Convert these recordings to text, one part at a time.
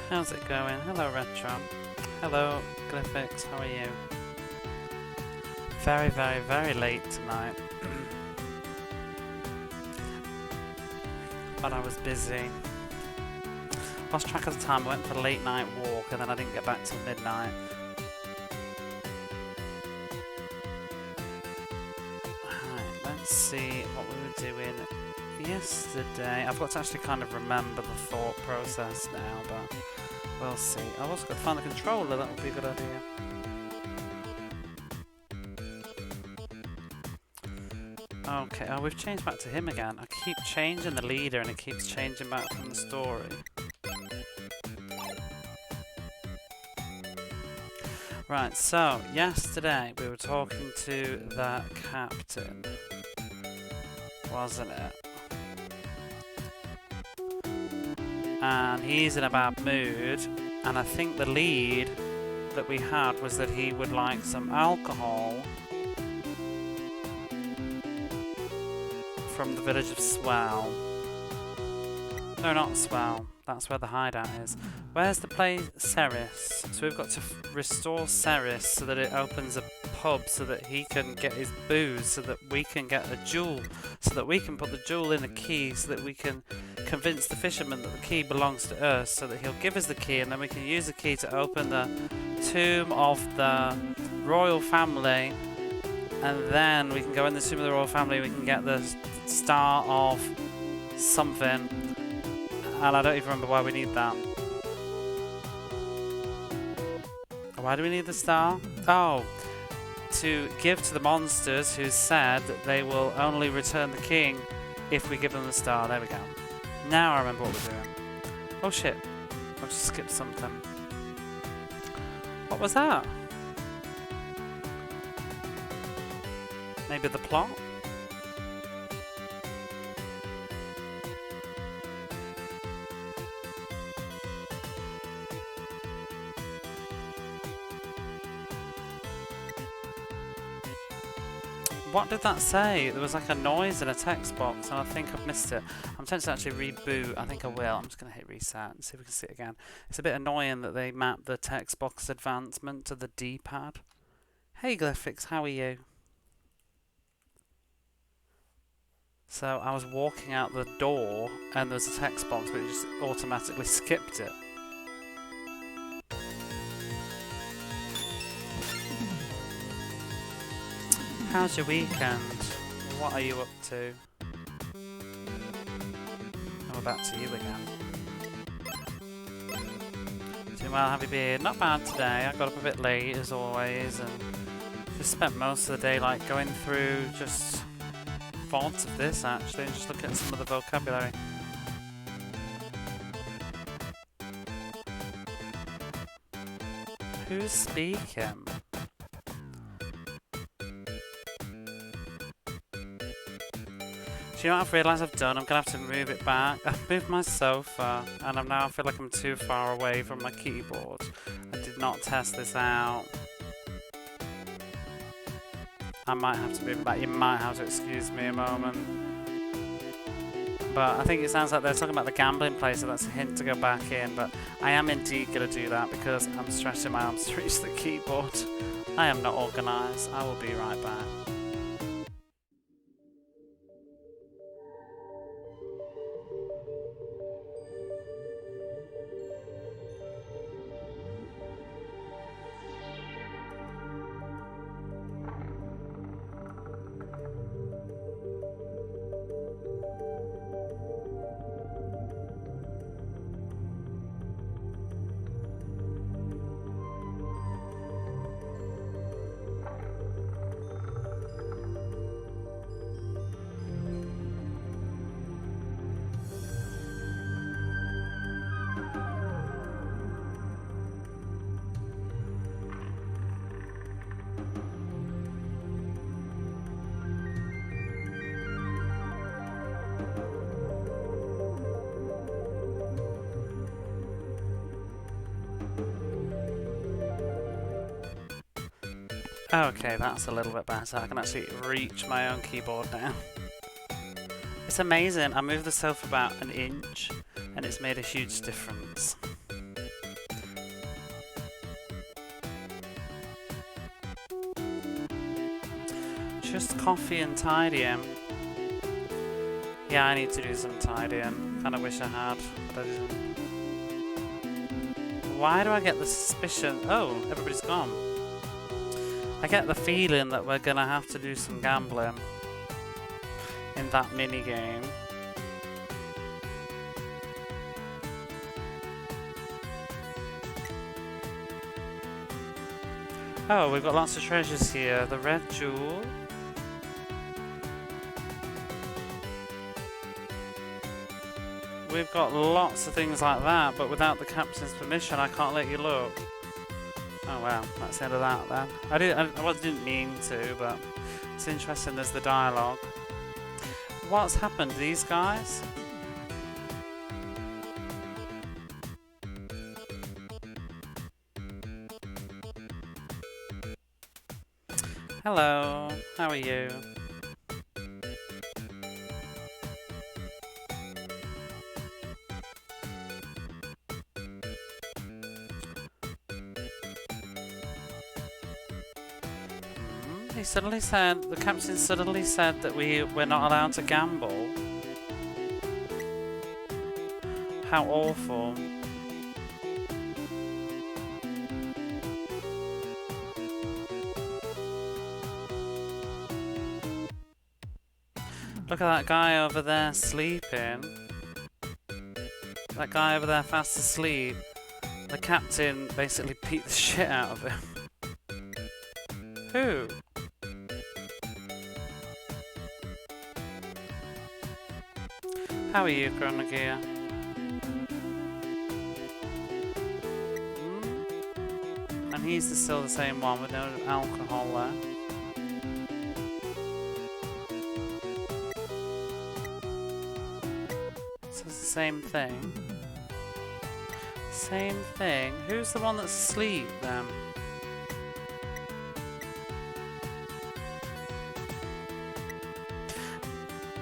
How's it going? Hello, Retro. Hello, Glyphix. How are you? Very, very, very late tonight. But I was busy. Lost track of the time. I went for a late night walk and then I didn't get back till midnight. Alright, let's see what we were doing yesterday. I've got to actually kind of remember the thought process now, but we'll see. I was going to find the controller, that would be a good idea. Okay, oh, we've changed back to him again. I keep changing the leader and it keeps changing back from the story. Right, so yesterday we were talking to the captain, wasn't it? And he's in a bad mood, and I think the lead that we had was that he would like some alcohol from the village of Swell. No, not Swell. That's where the hideout is. Where's the place? Ceres. So we've got to restore Ceres so that it opens a pub so that he can get his booze, so that we can get a jewel, so that we can put the jewel in a key, so that we can convince the fisherman that the key belongs to us, so that he'll give us the key, and then we can use the key to open the tomb of the royal family, and then we can go in the tomb of the royal family, we can get the star of something, and I don't even remember why we need that. Why do we need the star? Oh, to give to the monsters who said that they will only return the king if we give them the star. There we go. Now I remember what we're doing. Oh shit, I've just skipped something. What was that? Maybe the plot? What did that say? There was like a noise in a text box and I think I've missed it. I'm tempted to actually reboot. I think I will. I'm just going to hit reset and see if we can see it again. It's a bit annoying that they mapped the text box advancement to the D-pad. Hey Glyphix, how are you? So I was walking out the door and there was a text box but it just automatically skipped it. How's your weekend? What are you up to? Oh, we're back to you again. Doing well, have you been? Not bad today. I got up a bit late as always and just spent most of the day like going through just fonts of this actually and just looking at some of the vocabulary. Who's speaking? Do you know what I've realised I've done? I'm going to have to move it back. I've moved my sofa and I feel like I'm too far away from my keyboard. I did not test this out. I might have to move it back. You might have to excuse me a moment. But I think it sounds like they're talking about the gambling place, so that's a hint to go back in. But I am indeed going to do that because I'm stretching my arms to reach the keyboard. I am not organised. I will be right back. Okay, that's a little bit better. I can actually reach my own keyboard now. It's amazing. I moved the sofa about an inch and it's made a huge difference. Just coffee and tidying. Yeah, I need to do some tidying. Kinda wish I had, but I didn't. Why do I get the suspicion? Oh, everybody's gone. I get the feeling that we're gonna have to do some gambling in that mini game. Oh, we've got lots of treasures here. The red jewel. We've got lots of things like that, but without the captain's permission, I can't let you look. Oh well, that's the end of that then. I didn't mean to, but it's interesting. There's the dialogue. What's happened to these guys? Hello, how are you? He suddenly said, the captain suddenly said that we're not allowed to gamble. How awful. Look at that guy over there sleeping. That guy over there fast asleep. The captain basically beat the shit out of him. Who? How are you, Chronogear? And he's still the same one with no alcohol there. So it's the same thing. Same thing. Who's the one that's asleep then?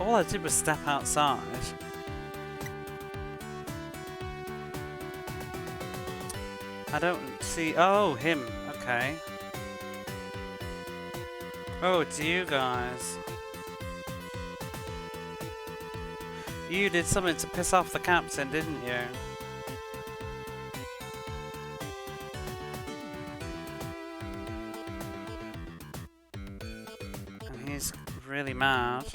All I did was step outside. I don't see... Oh, him. Okay. Oh, it's you guys. You did something to piss off the captain, didn't you? And he's really mad.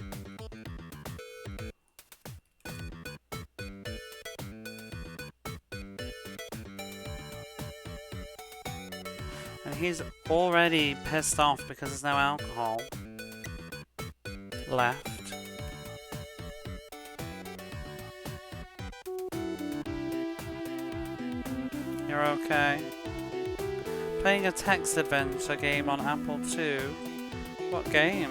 And he's already pissed off because there's no alcohol left. You're okay. Playing a text adventure game on Apple II. What game?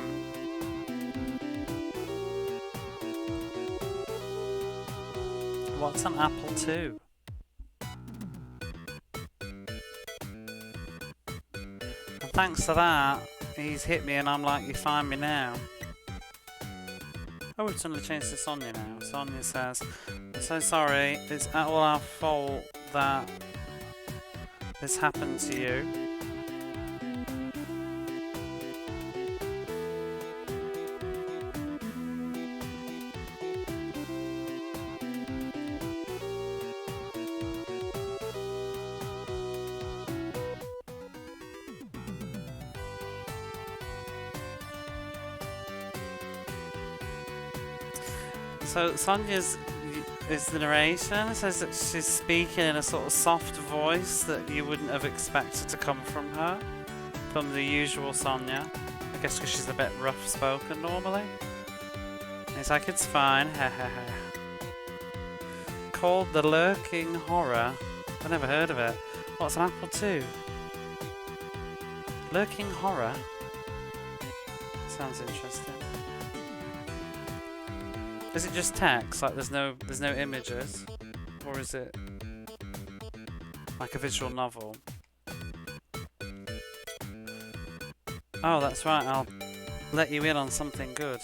What's an Apple II? And thanks to that, he's hit me and I'm like, you find me now. Oh, we've suddenly changed to Sonia now. Sonia says, I'm so sorry, it's all our fault that this happened to you. So Sonia's is the narration. It says that she's speaking in a sort of soft voice that you wouldn't have expected to come from her, from the usual Sonia. I guess because she's a bit rough spoken normally. And he's like, it's fine, hehehe. Called The Lurking Horror. I've never heard of it. What's an Apple II? Lurking Horror? Sounds interesting. Is it just text? Like there's no images? Or is it like a visual novel? Oh, that's right, I'll let you in on something good.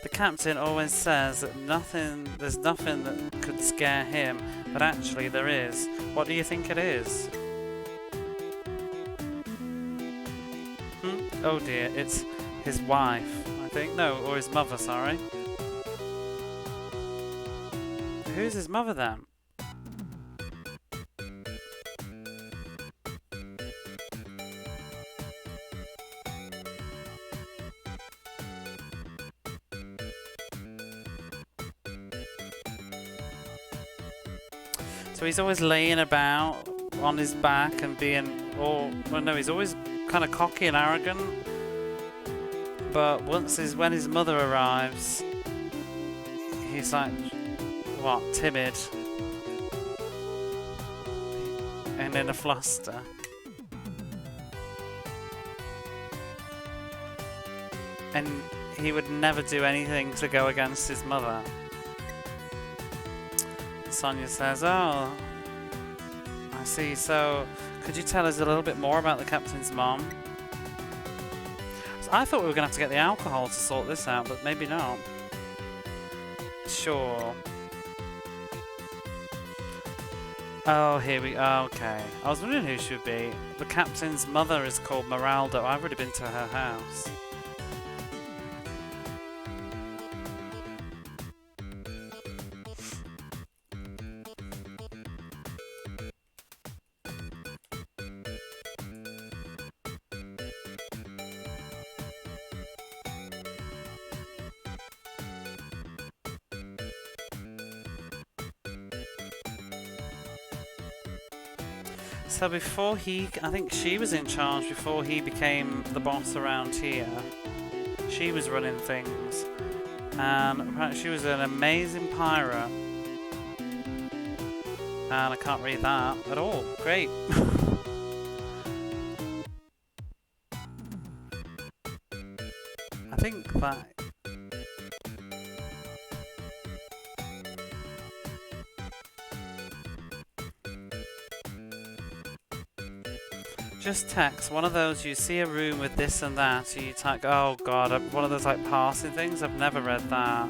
The captain always says that there's nothing that could scare him, But actually there is. What do you think it is? Oh dear, it's his wife, I think. No, or his mother, sorry. Who's his mother then? So he's always laying about on his back and being all... Well, no, he's always kind of cocky and arrogant. But when his mother arrives, he's like, what, timid. And in a fluster. And he would never do anything to go against his mother. Sonia says, oh, I see. So, could you tell us a little bit more about the captain's mom? So I thought we were going to have to get the alcohol to sort this out, but maybe not. Sure. Oh, here we go. Okay. I was wondering who she would be. The captain's mother is called Meraldo. I've already been to her house. So before I think she was in charge before he became the boss around here. She was running things. And apparently she was an amazing pirate. And I can't read that at all. Great. I think that... Just text one of those, you see a room with this and that, you type, oh god, one of those like passing things, I've never read that.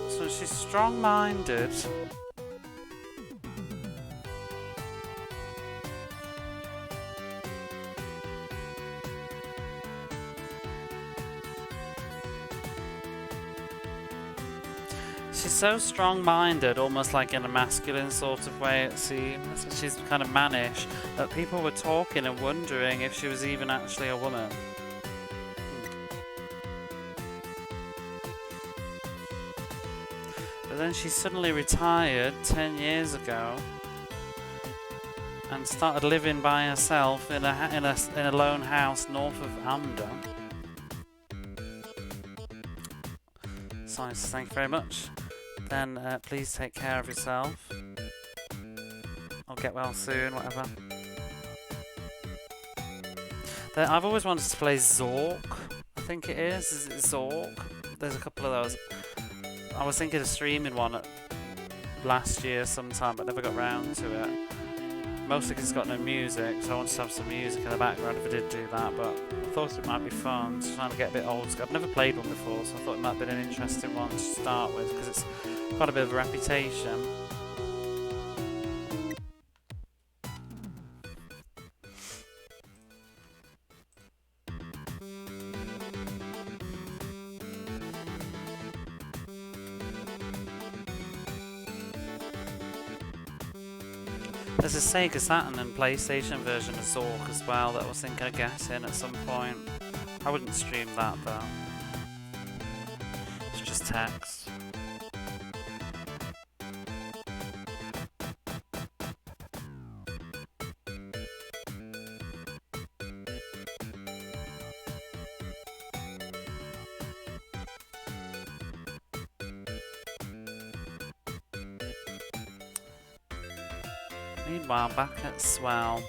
So she's strong-minded. She's so strong-minded, almost like in a masculine sort of way it seems. She's kind of mannish, that people were talking and wondering if she was even actually a woman. But then she suddenly retired 10 years ago and started living by herself in a lone house north of Amda. So thank you very much. Then please take care of yourself. I'll get well soon, whatever. Then I've always wanted to play Zork, I think it is. Is it Zork? There's a couple of those. I was thinking of streaming one last year sometime, but never got round to it. Mostly because it's got no music, so I wanted to have some music in the background if I did do that, but I thought it might be fun, just trying to get a bit old school. I've never played one before, so I thought it might have been an interesting one to start with, because it's got a bit of a reputation. There's a Sega Saturn and PlayStation version of Zork as well that I was thinking of getting at some point. I wouldn't stream that though. It's just text. Meanwhile, back at Swell.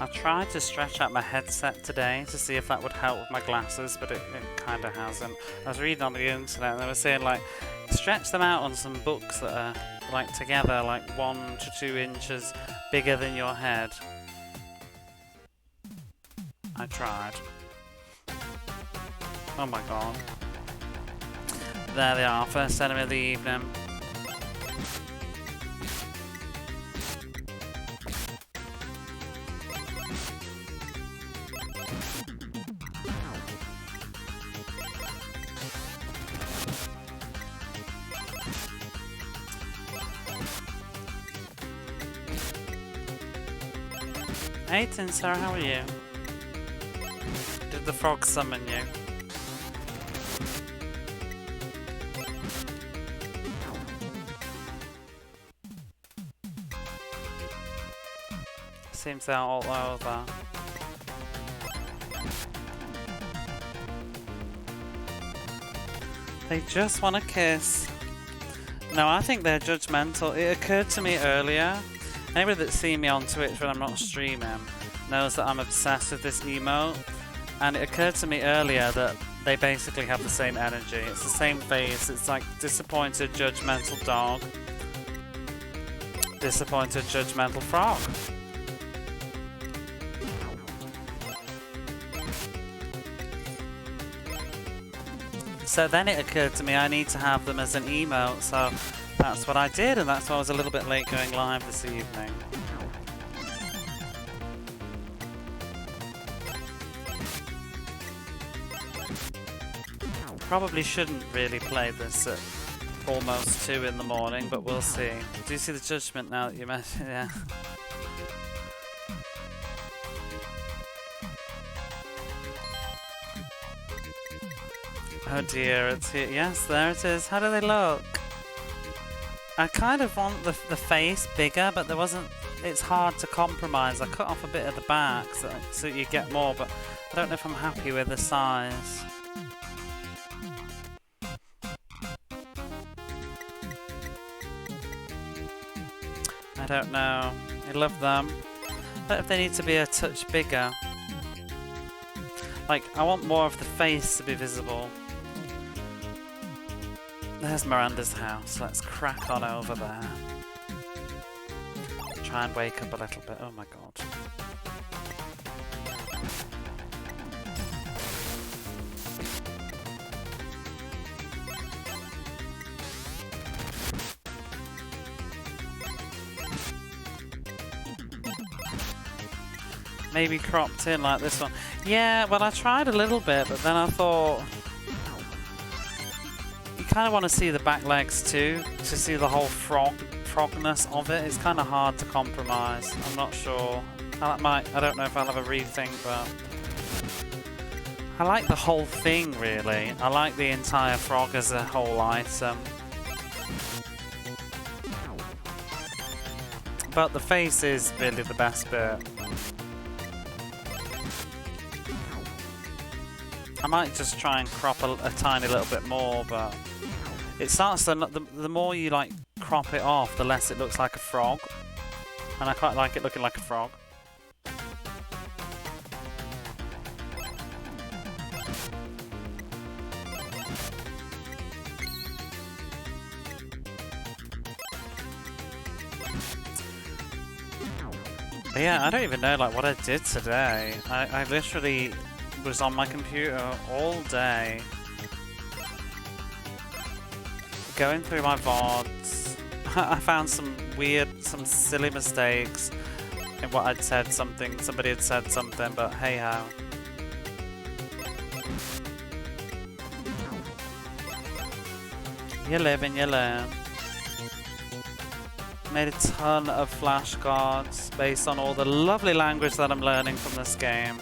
I tried to stretch out my headset today to see if that would help with my glasses, but it kind of hasn't. I was reading on the internet and they were saying like, stretch them out on some books that are like together, like 1 to 2 inches bigger than your head. I tried. Oh my god. There they are, first enemy of the evening. Hey Tinsar, how are you? Did the frog summon you? Seems they're all over. They just want a kiss. No, I think they're judgmental. It occurred to me earlier. Anybody that's seen me on Twitch when I'm not streaming knows that I'm obsessed with this emote. And it occurred to me earlier that they basically have the same energy. It's the same face. It's like disappointed, judgmental dog. Disappointed, judgmental frog. So then it occurred to me I need to have them as an emote, so that's what I did, and that's why I was a little bit late going live this evening. Probably shouldn't really play this at almost 2 in the morning, but we'll see. Do you see the judgment now that you mentioned? Yeah. Oh dear, it's here. Yes, there it is. How do they look? I kind of want the face bigger, but there wasn't. It's hard to compromise. I cut off a bit of the back so you get more, but I don't know if I'm happy with the size. I don't know. I love them. But if they need to be a touch bigger. Like, I want more of the face to be visible. There's Miranda's house. Let's crack on over there. Try and wake up a little bit. Oh my god. Maybe cropped in like this one. Yeah, well I tried a little bit, but then I thought you kind of want to see the back legs too, to see the whole frogness of it. It's kind of hard to compromise. I'm not sure. I don't know if I'll have a rethink, but I like the whole thing really. I like the entire frog as a whole item. But the face is really the best bit. I might just try and crop a tiny little bit more, but it starts to, the more you like crop it off, the less it looks like a frog, and I quite like it looking like a frog. But yeah, I don't even know like what I did today. I literally was on my computer all day going through my VODs. I found some silly mistakes in what I'd said somebody had said something, but hey ho. You live and you learn. Made a ton of flashcards based on all the lovely language that I'm learning from this game.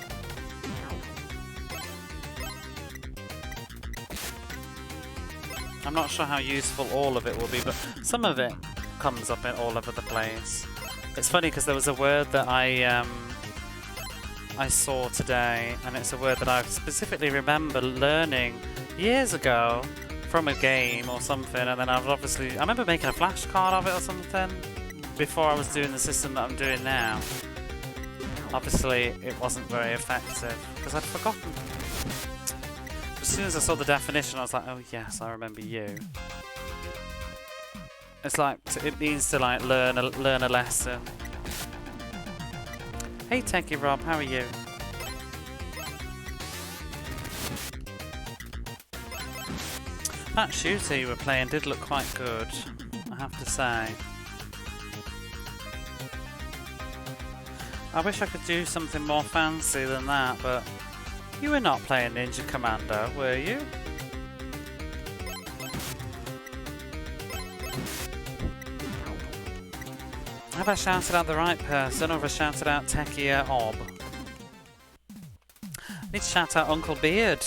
I'm not sure how useful all of it will be, but some of it comes up in all over the place. It's funny because there was a word that I saw today, and it's a word that I specifically remember learning years ago from a game or something, and then I remember making a flashcard of it or something before I was doing the system that I'm doing now. Obviously, it wasn't very effective because I'd forgotten. As soon as I saw the definition, I was like, oh yes, I remember you. It's like, it means to like learn a lesson. Hey Techie Rob, how are you? That shooter you were playing did look quite good, I have to say. I wish I could do something more fancy than that, but you were not playing Ninja Commando, were you? Have I shouted out the right person, or have I shouted out Techie Ob? I need to shout out Uncle Beard.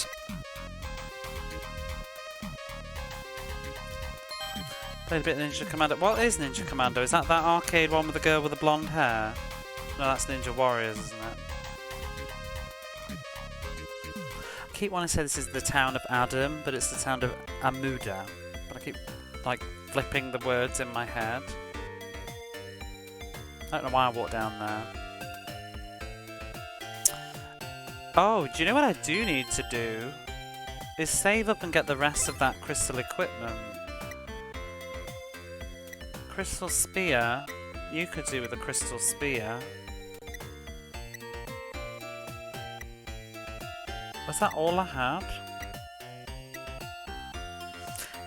Played a bit of Ninja Commando. What is Ninja Commando? Is that arcade one with the girl with the blonde hair? No, that's Ninja Warriors, isn't it? I keep wanting to say this is the town of Adam, but it's the town of Amuda. But I keep, like, flipping the words in my head. I don't know why I walked down there. Oh, do you know what I do need to do? Is save up and get the rest of that crystal equipment. Crystal spear? You could do with a crystal spear. Was that all I had?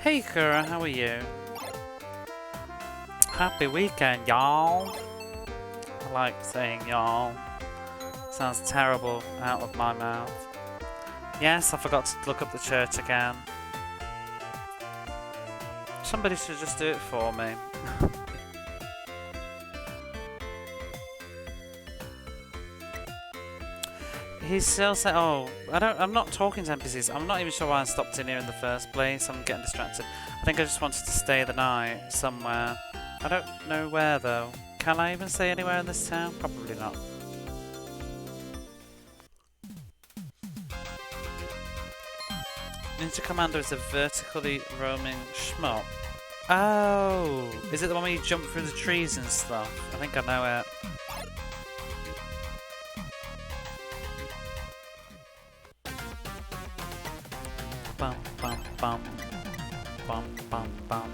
Hey Kura, how are you? Happy weekend, y'all. I like saying y'all. Sounds terrible out of my mouth. Yes, I forgot to look up the church again. Somebody should just do it for me. He's still saying, oh, I'm not talking to NPCs. I'm not even sure why I stopped in here in the first place. I'm getting distracted. I think I just wanted to stay the night somewhere. I don't know where though. Can I even stay anywhere in this town? Probably not. Ninja Commando is a vertically roaming shmup. Oh, is it the one where you jump through the trees and stuff? I think I know it. Bum bum bum bum bum bum.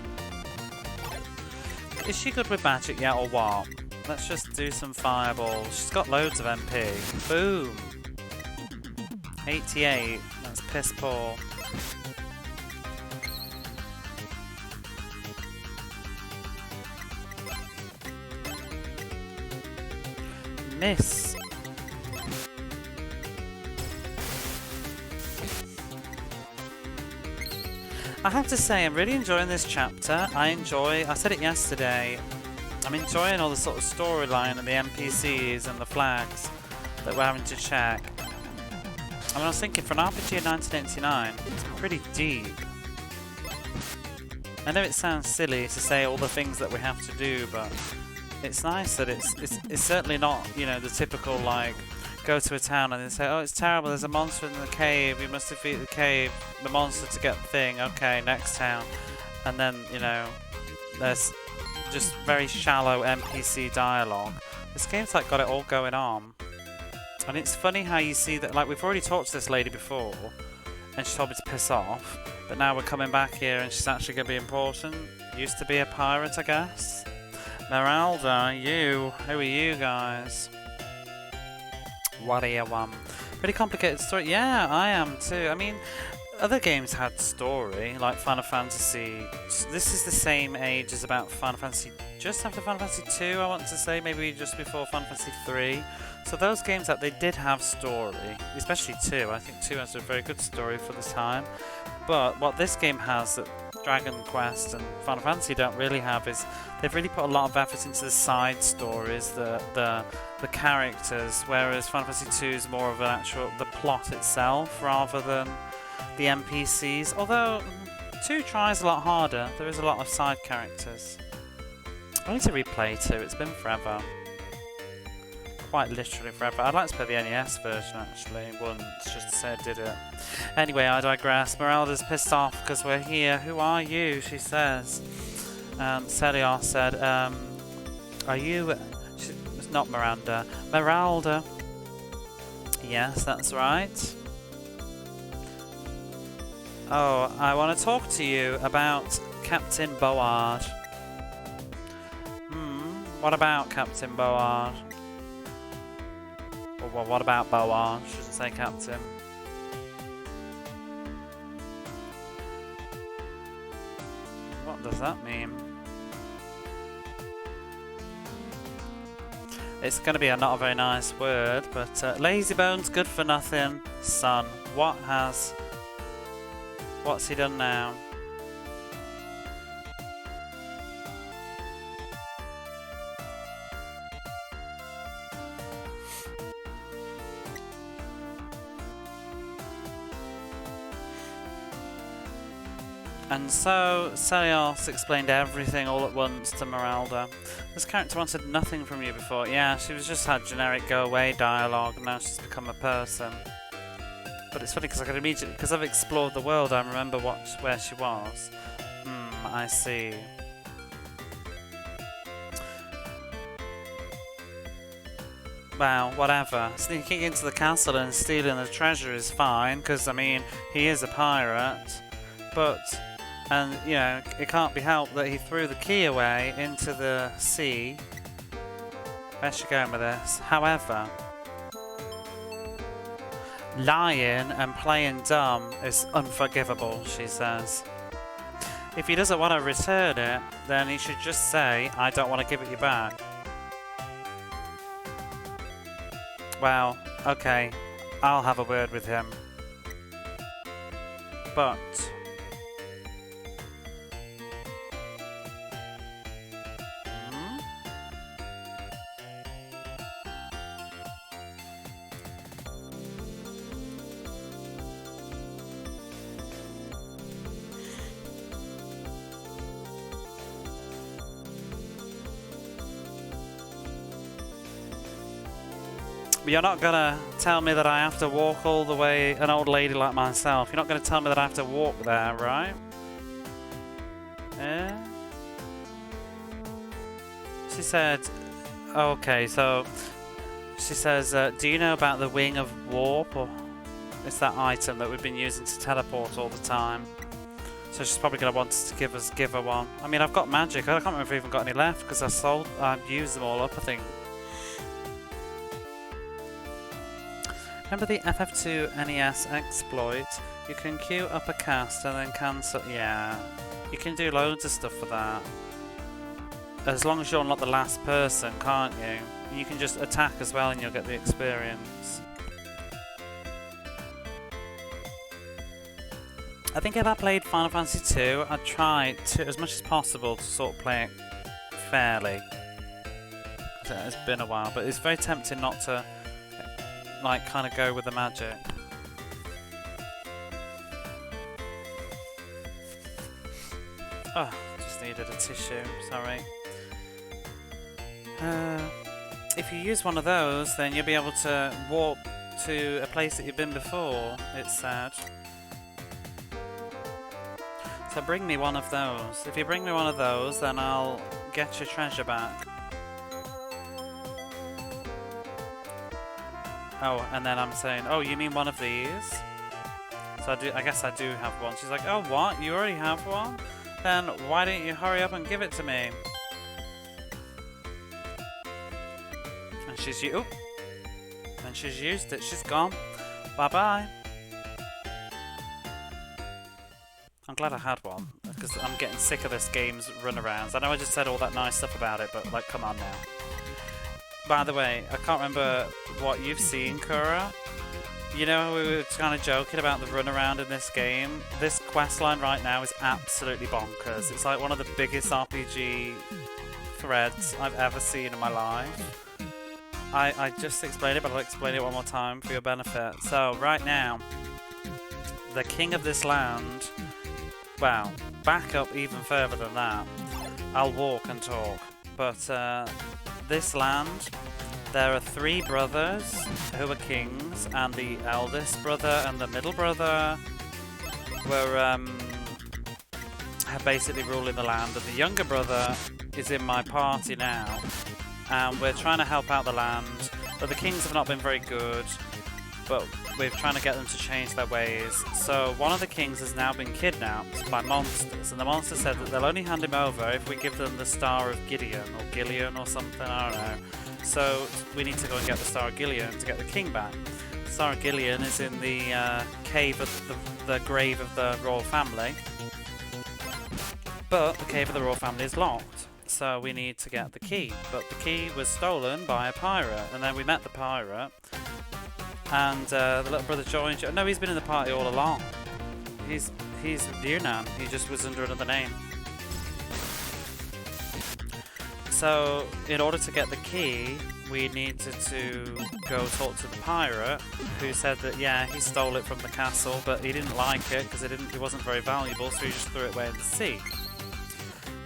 Is she good with magic yet or what? Let's just do some fireballs. She's got loads of MP. Boom! 88. That's piss poor. Miss. I have to say, I'm really enjoying this chapter. I said it yesterday, I'm enjoying all the sort of storyline and the NPCs and the flags that we're having to check. I mean, I was thinking, for an RPG in 1989, it's pretty deep. I know it sounds silly to say all the things that we have to do, but it's nice that it's certainly not, you know, the typical, like, go to a town and they say, oh, it's terrible, there's a monster in the cave, you must defeat the monster to get the thing, okay, next town. And then, you know, there's just very shallow NPC dialogue. This game's like got it all going on. And it's funny how you see that, like, we've already talked to this lady before, and she told me to piss off, but now we're coming back here and she's actually going to be important. Used to be a pirate, I guess. Meralda, who are you guys? What are you, pretty complicated story. Yeah, I am too. I mean, other games had story, like Final Fantasy. This is the same age as about Final Fantasy, just after Final Fantasy 2, I want to say, maybe just before Final Fantasy 3. So those games that they did have story, especially 2. I think 2 has a very good story for the time. But what this game has that Dragon Quest and Final Fantasy don't really have is they've really put a lot of effort into the side stories, the characters, whereas Final Fantasy 2 is more of an actual the plot itself rather than the NPCs. Although 2 tries a lot harder. There is a lot of side characters. I need to replay 2. It's been forever. Quite literally forever. I'd like to play the NES version actually once, just to say I did it. Anyway, I digress. Meralda's pissed off because we're here. Who are you? She says. Celiar said, are you... It's not Miranda. Meralda. Yes, that's right. Oh, I want to talk to you about Captain Board. What about Captain Board? Or well, what about Board? Shouldn't say Captain. What does that mean? It's going to be not a very nice word, but lazybones, good for nothing, son. What's he done now? And so, Celios explained everything all at once to Meralda. This character wanted nothing from you before. Yeah, she was just had generic go-away dialogue, and now she's become a person. But it's funny because I could immediately, because I've explored the world, I remember where she was. I see. Well, whatever. Sneaking into the castle and stealing the treasure is fine, because, I mean, he is a pirate. But, and, you know, it can't be helped that he threw the key away into the sea. Where's she going with this? However, lying and playing dumb is unforgivable, she says. If he doesn't want to return it, then he should just say, I don't want to give it you back. Well, okay, I'll have a word with him. But you're not gonna tell me that I have to walk all the way, an old lady like myself. You're not gonna tell me that I have to walk there, right? Yeah? She said, okay, so she says, do you know about the Wing of Warp? Or it's that item that we've been using to teleport all the time. So she's probably gonna want us to give her one. I mean, I've got magic. I can't remember if I've even got any left because I've used them all up, I think. Remember the FF2 NES exploit? You can queue up a cast and then cancel. Yeah, you can do loads of stuff for that. As long as you're not the last person, can't you? You can just attack as well and you'll get the experience. I think if I played Final Fantasy II, I'd try to, as much as possible, to sort of play it fairly. It's been a while, but it's very tempting not to like kind of go with the magic. Oh, just needed a tissue, sorry. If you use one of those, then you'll be able to warp to a place that you've been before, it said. So bring me one of those. If you bring me one of those, then I'll get your treasure back. Oh, and then I'm saying, oh, you mean one of these? So I guess I do have one. She's like, oh, what? You already have one? Then why don't you hurry up and give it to me? And she's used it. She's gone. Bye-bye. I'm glad I had one, because I'm getting sick of this game's runarounds. I know I just said all that nice stuff about it, but, like, come on now. By the way, I can't remember what you've seen, Kura. You know, we were kind of joking about the runaround in this game. This questline right now is absolutely bonkers. It's like one of the biggest RPG threads I've ever seen in my life. I just explained it, but I'll explain it one more time for your benefit. So, right now, the king of this land... Well, back up even further than that. I'll walk and talk. But, this land, there are 3 brothers who are kings, and the eldest brother and the middle brother were have basically ruling the land, and the younger brother is in my party now, and we're trying to help out the land, but the kings have not been very good. but we're trying to get them to change their ways. So one of the kings has now been kidnapped by monsters, and the monster said that they'll only hand him over if we give them the Star of Gideon, or Gillian or something, I don't know. So we need to go and get the Star of Gideon to get the king back. The Star of Gideon is in the cave of the grave of the royal family, but the cave of the royal family is locked. So we need to get the key, but the key was stolen by a pirate, and then we met the pirate, and the little brother joined you. No, he's been in the party all along. He's Yunnan. He just was under another name. So in order to get the key, we needed to go talk to the pirate, who said that yeah, he stole it from the castle, but he didn't like it because it wasn't very valuable, so he just threw it away in the sea.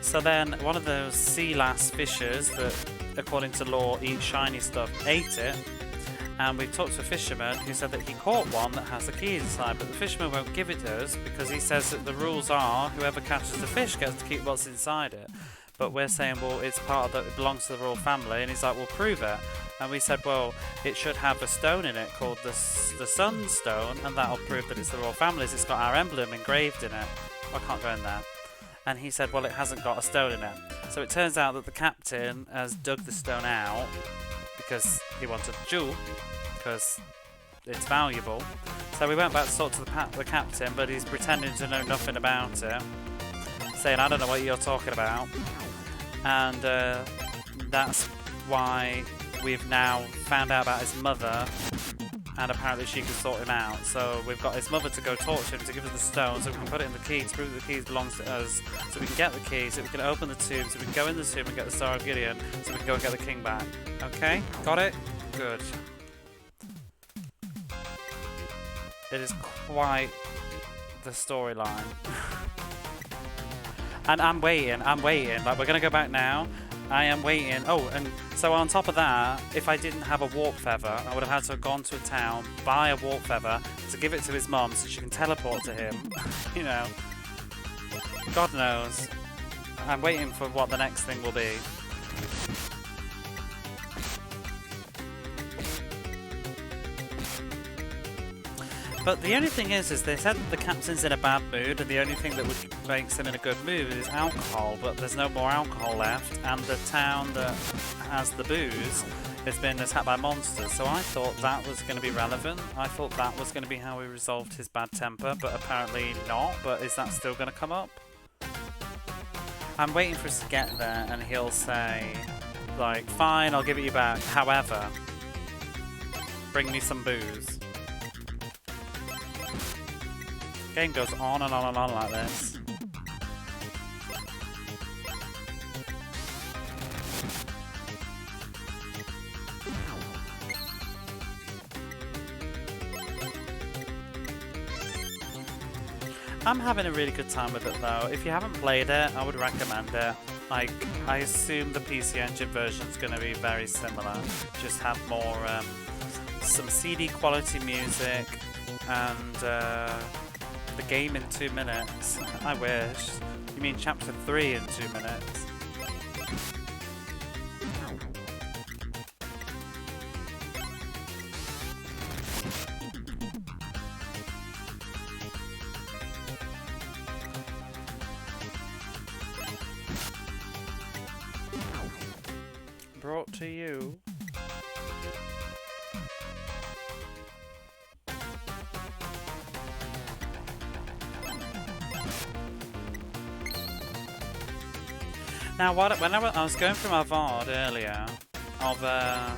So then one of those sea lass fishers that, according to law, eat shiny stuff, ate it. And we talked to a fisherman who said that he caught one that has the key inside, but the fisherman won't give it to us because he says that the rules are whoever catches the fish gets to keep what's inside it. But we're saying, well, it's part of it belongs to the royal family, and he's like, well, prove it. And we said, well, it should have a stone in it called the Sunstone, and that'll prove that it's the royal family's. It's got our emblem engraved in it. I can't go in there. And he said, well, it hasn't got a stone in it. So it turns out that the captain has dug the stone out because he wanted the jewel, because it's valuable. So we went back to talk to the captain, but he's pretending to know nothing about it, saying, I don't know what you're talking about. And that's why we've now found out about his mother, and apparently she can sort him out. So we've got his mother to go talk to him to give us the stone so we can put it in the key to prove that the key belongs to us, so we can get the key, so we can open the tomb, so we can go in the tomb and get the Star of Gideon, so we can go and get the king back. Okay? Got it? Good. It is quite the storyline. And I'm waiting. Like, we're going to go back now. I am waiting. Oh, and so on top of that, if I didn't have a warp feather, I would have had to have gone to a town, buy a warp feather, to give it to his mum so she can teleport to him. You know. God knows. I'm waiting for what the next thing will be. But the only thing is they said that the captain's in a bad mood, and the only thing that makes him in a good mood is alcohol, but there's no more alcohol left, and the town that has the booze has been attacked by monsters, so I thought that was going to be relevant. I thought that was going to be how we resolved his bad temper, but apparently not. But is that still going to come up? I'm waiting for us to get there, and he'll say, like, fine, I'll give it you back, however, bring me some booze. Game goes on and on and on like this. I'm having a really good time with it though. If you haven't played it, I would recommend it. Like, I assume the PC Engine version is going to be very similar. Just have more, some CD quality music, and the game in 2 minutes. I wish. You mean chapter 3 in 2 minutes? Brought to you. Now, when I was going through my VOD earlier of a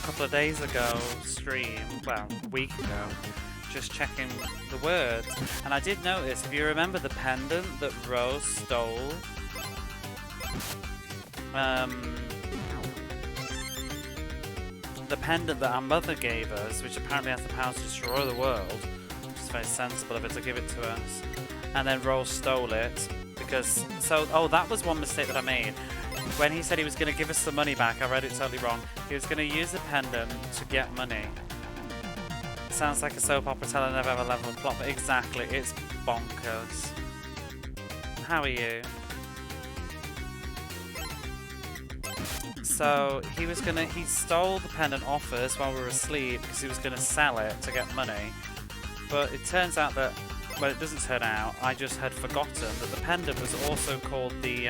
couple of days ago stream, well, a week ago, just checking the words, and I did notice, if you remember the pendant that Rose stole, the pendant that our mother gave us, which apparently has the power to destroy the world, which is very sensible of it to give it to us, and then Rose stole it. Because, that was one mistake that I made. When he said he was going to give us the money back, I read it totally wrong. He was going to use the pendant to get money. Sounds like a soap opera telling of ever level plot, but exactly, it's bonkers. How are you? So he stole the pendant off us while we were asleep because he was gonna sell it to get money. But it turns out that, well, it doesn't turn out, I just had forgotten that the pendant was also called the,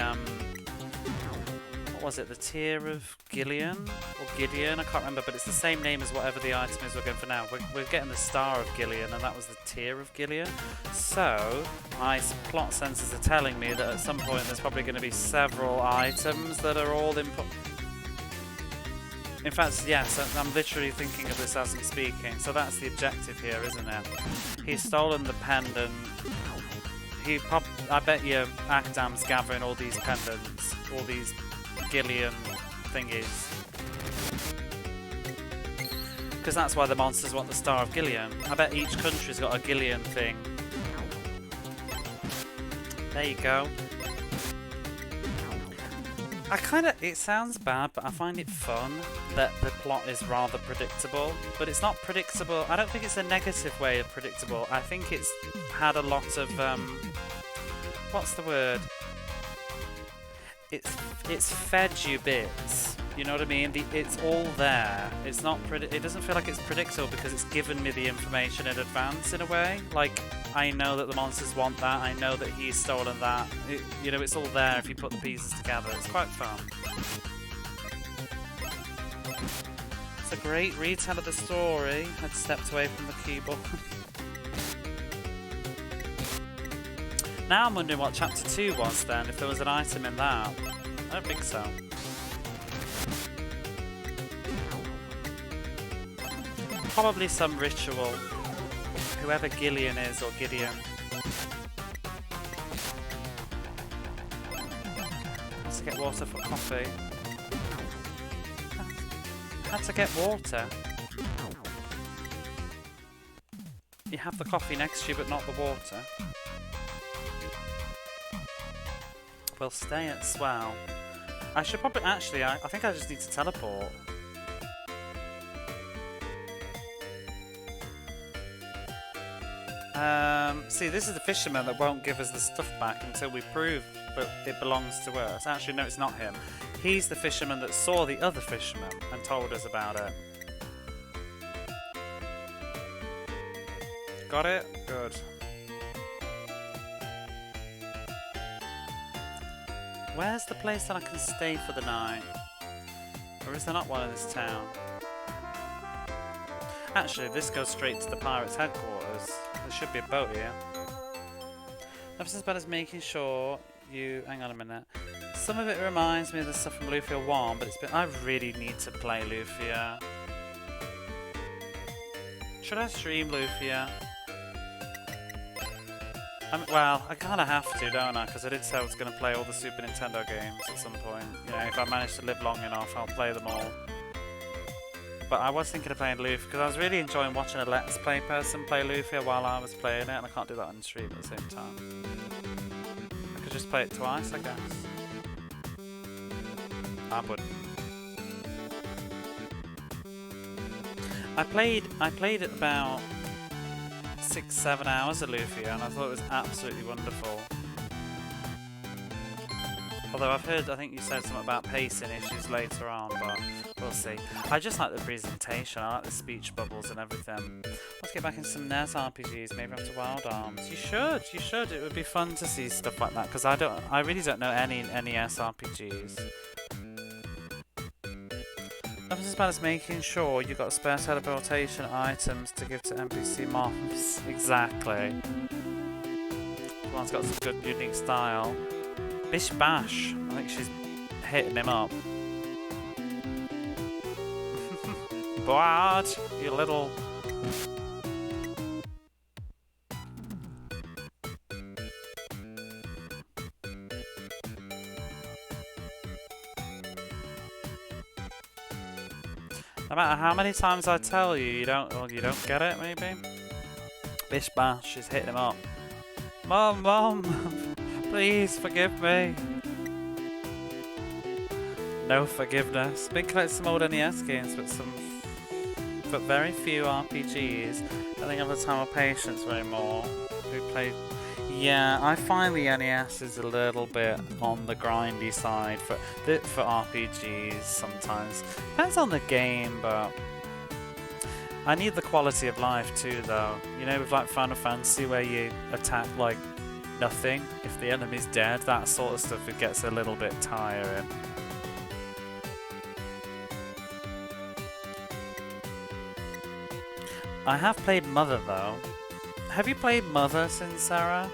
what was it, the Tear of Gideon? Or Gideon, I can't remember, but it's the same name as whatever the item is we're going for now. We're getting the Star of Gideon, and that was the Tear of Gideon. So, my plot sensors are telling me that at some point there's probably going to be several items that are all in fact, yes, I'm literally thinking of this as I'm speaking. So that's the objective here, isn't it? He's stolen the pendant. I bet you Akdam's gathering all these pendants, all these Gillian thingies. Because that's why the monsters want the Star of Gideon. I bet each country's got a Gillian thing. There you go. It sounds bad, but I find it fun that the plot is rather predictable. But it's not predictable, I don't think it's a negative way of predictable. I think it's had a lot of, what's the word? It's fed you bits, you know what I mean? It's all there. It's not it doesn't feel like it's predictable because it's given me the information in advance in a way. Like, I know that the monsters want that, I know that he's stolen that. You know, it's all there if you put the pieces together. It's quite fun. It's a great retell of the story. I'd stepped away from the keyboard. Now I'm wondering what chapter 2 was then, if there was an item in that. I don't think so. Probably some ritual. Whoever Gillian is, or Gideon. Let's get water for coffee. Had to get water. You have the coffee next to you, but not the water. We'll stay at Swell. I should probably actually. I think I just need to teleport. See, this is the fisherman that won't give us the stuff back until we prove that it belongs to us. Actually, no, it's not him. He's the fisherman that saw the other fisherman and told us about it. Got it? Good. Where's the place that I can stay for the night? Or is there not one in this town? Actually, this goes straight to the pirates' headquarters. There should be a boat here. Nothing as bad as making sure you... Hang on a minute. Some of it reminds me of the stuff from Lufia 1, but it's been... I really need to play Lufia. Should I stream Lufia? Well, I kind of have to, don't I? Because I did say I was going to play all the Super Nintendo games at some point. You know, if I manage to live long enough, I'll play them all. But I was thinking of playing Lufia because I was really enjoying watching a Let's Play person play Lufia while I was playing it, and I can't do that on stream at the same time. I could just play it twice, I guess. I wouldn't. I played it about 6-7 hours of Lufia, and I thought it was absolutely wonderful. Although I've heard, I think you said something about pacing issues later on, but we'll see. I just like the presentation, I like the speech bubbles and everything. Let's get back into some NES RPGs, maybe after Wild Arms. You should. It would be fun to see stuff like that, because I really don't know any NES RPGs. Nothing as bad as making sure you've got spare teleportation items to give to NPC mobs. Exactly. One's got some good unique style. Bish Bash. I think she's hitting him up. What? You little... No matter how many times I tell you, you don't get it, maybe? Bish Bash is hitting him up. Mom, please forgive me. No forgiveness. Been collecting some old NES games, but very few RPGs. I don't think I have the time or patience anymore. Yeah, I find the NES is a little bit on the grindy side for RPGs sometimes. Depends on the game, but I need the quality of life too, though. You know, with like Final Fantasy, where you attack like nothing if the enemy's dead, that sort of stuff, it gets a little bit tiring. I have played Mother though. Have you played Mother since Sarah?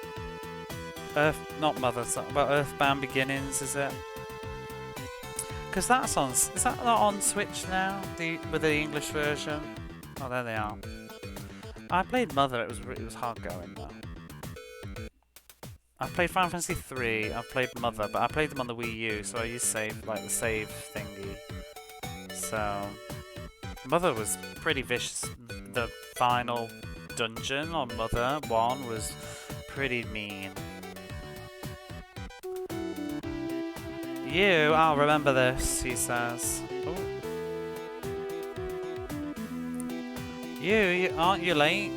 Not Mother, but Earthbound Beginnings, is it? Because that's on. Is that not on Switch now? With the English version? Oh, there they are. I played Mother. It was hard going though. I played Final Fantasy 3. I've played Mother, but I played them on the Wii U, so I used save the save thingy. So Mother was pretty vicious. The final dungeon on Mother 1 was pretty mean. I'll remember this, he says. Ooh. Aren't you late?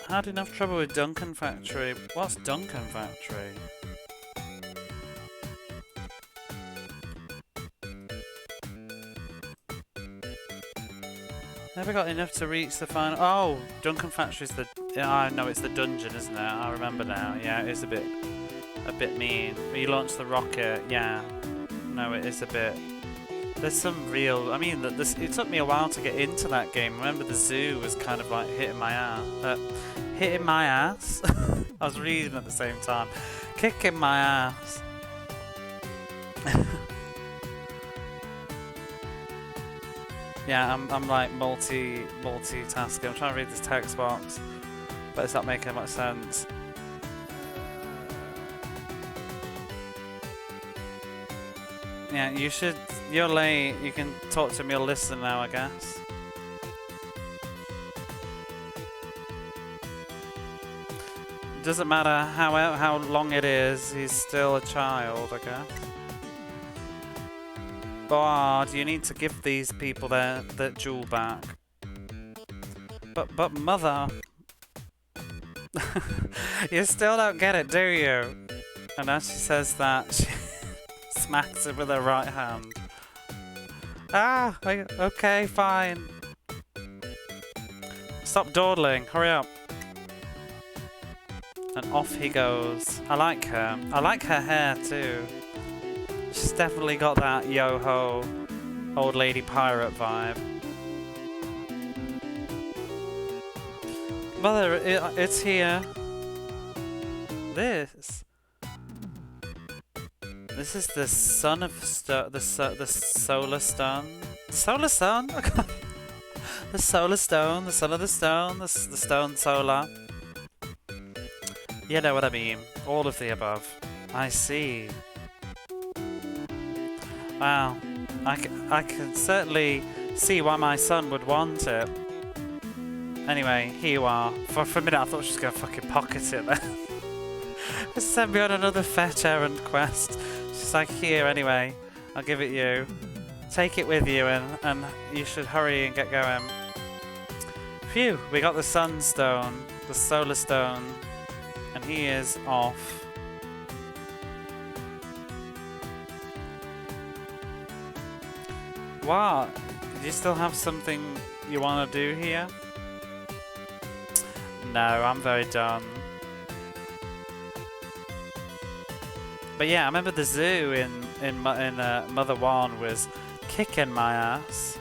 Had enough trouble with Duncan Factory. What's Duncan Factory? Never got enough to reach the final. Oh, Duncan Factory's the. Yeah, I know it's the dungeon, isn't it? I remember now. Yeah, it is a bit mean. When you launch the rocket, yeah. No, it is a bit. There's some real. I mean, it took me a while to get into that game. Remember, the zoo was kind of like hitting my ass. Hitting my ass. I was reading at the same time. Kicking my ass. Yeah, I'm like multitasking. I'm trying to read this text box, but it's not making much sense. Yeah, you should. You're late. You can talk to me or listen now, I guess. Doesn't matter how long it is. He's still a child, I guess. Bard, you need to give these people their jewel back. But Mother, you still don't get it, do you? And as she says that, she smacks it with her right hand. Ah, okay, fine. Stop dawdling, hurry up. And off he goes. I like her. I like her hair too. She's definitely got that yo-ho, old lady pirate vibe. Mother, it's here. This is the son of the solar stone. Solar stone? The solar stone, the son of the stone, the stone solar. You know what I mean. All of the above. I see. Wow, I can certainly see why my son would want it. Anyway, here you are. For a minute I thought she was going to fucking pocket it then. Send me on another fetch errand quest. She's like, here anyway, I'll give it you. Take it with you and you should hurry and get going. Phew, we got the sunstone, the solar stone, and he is off. What? Do you still have something you want to do here? No, I'm very done. But yeah, I remember the zoo in Mother 1 was kicking my ass.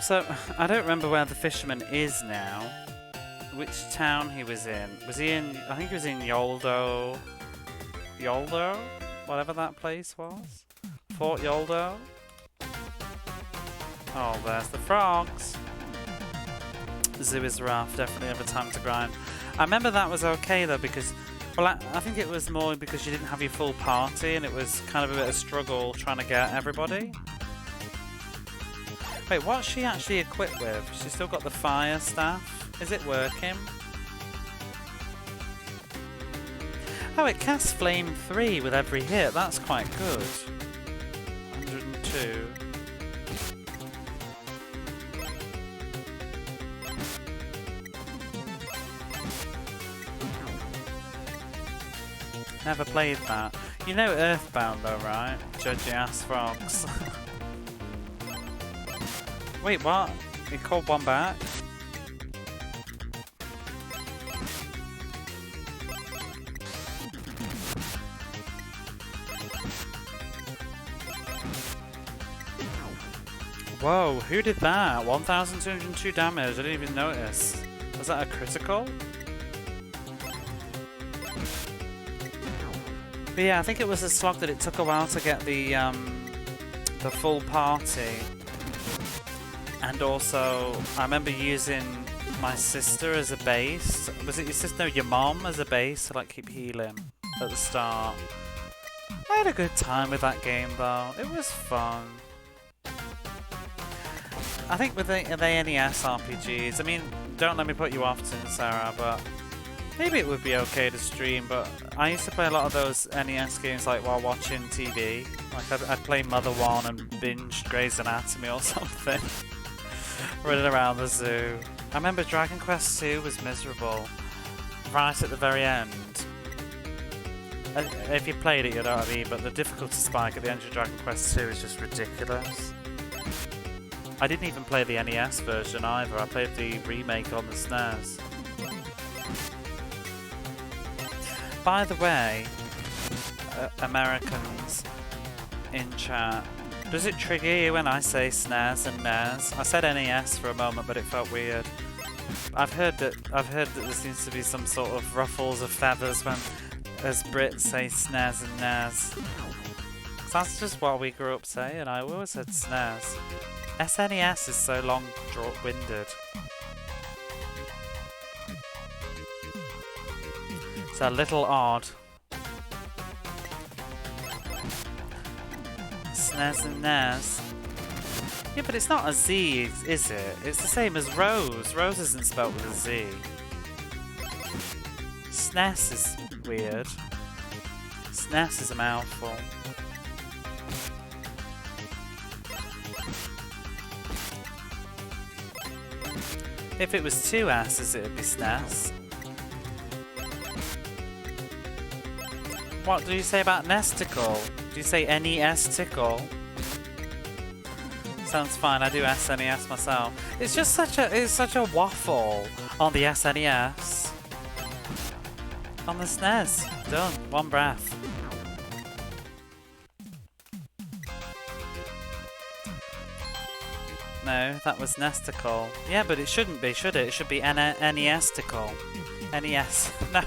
So, I don't remember where the fisherman is now. Which town he was in. Was he in... I think he was in Yoldo. Yoldo? Whatever that place was. Fort Yoldo. Oh, there's the frogs. Zoo is rough. Definitely have a time to grind. I remember that was okay though because Well, I think it was more because you didn't have your full party and it was kind of a bit of a struggle trying to get everybody. Wait, what's she actually equipped with? She's still got the fire staff. Is it working? Oh, it casts Flame 3 with every hit. That's quite good. 102. Never played that. You know Earthbound though, right? Judgy ass frogs. Wait, what? You called one back? Whoa, who did that? 1,202 damage, I didn't even notice. Was that a critical? But yeah, I think it was a slog that it took a while to get the full party. And also, I remember using my sister as a base. Was it your sister? No, your mom as a base to like keep healing at the start. I had a good time with that game though. It was fun. I think with the NES RPGs, I mean, don't let me put you off, Sarah, but maybe it would be okay to stream, but I used to play a lot of those NES games like while watching TV. Like I'd play Mother 1 and binge Grey's Anatomy or something. Running around the zoo. I remember Dragon Quest 2 was miserable. Right at the very end. If you played it, you know what I mean, but the difficulty spike at the end of Dragon Quest 2 is just ridiculous. I didn't even play the NES version either, I played the remake on the SNES. By the way, Americans in chat, does it trigger you when I say SNES and NES? I said NES for a moment, but it felt weird. I've heard that there seems to be some sort of ruffles of feathers when as Brits say SNES and NES. That's just what we grew up saying. I always said SNES. SNES is so long-winded. It's a little odd. SNES and NES. Yeah, but it's not a Z, is it? It's the same as Rose. Rose isn't spelled with a Z. SNES is weird. SNES is a mouthful. If it was two S's, it would be SNES. What do you say about Nesticle? Do you say NES-tickle? Sounds fine, I do SNES myself. It's just such a waffle on the SNES. On the SNES. Done. One breath. No, that was Nesticle. Yeah, but it shouldn't be, should it? It should be NES-tickle. NES. No.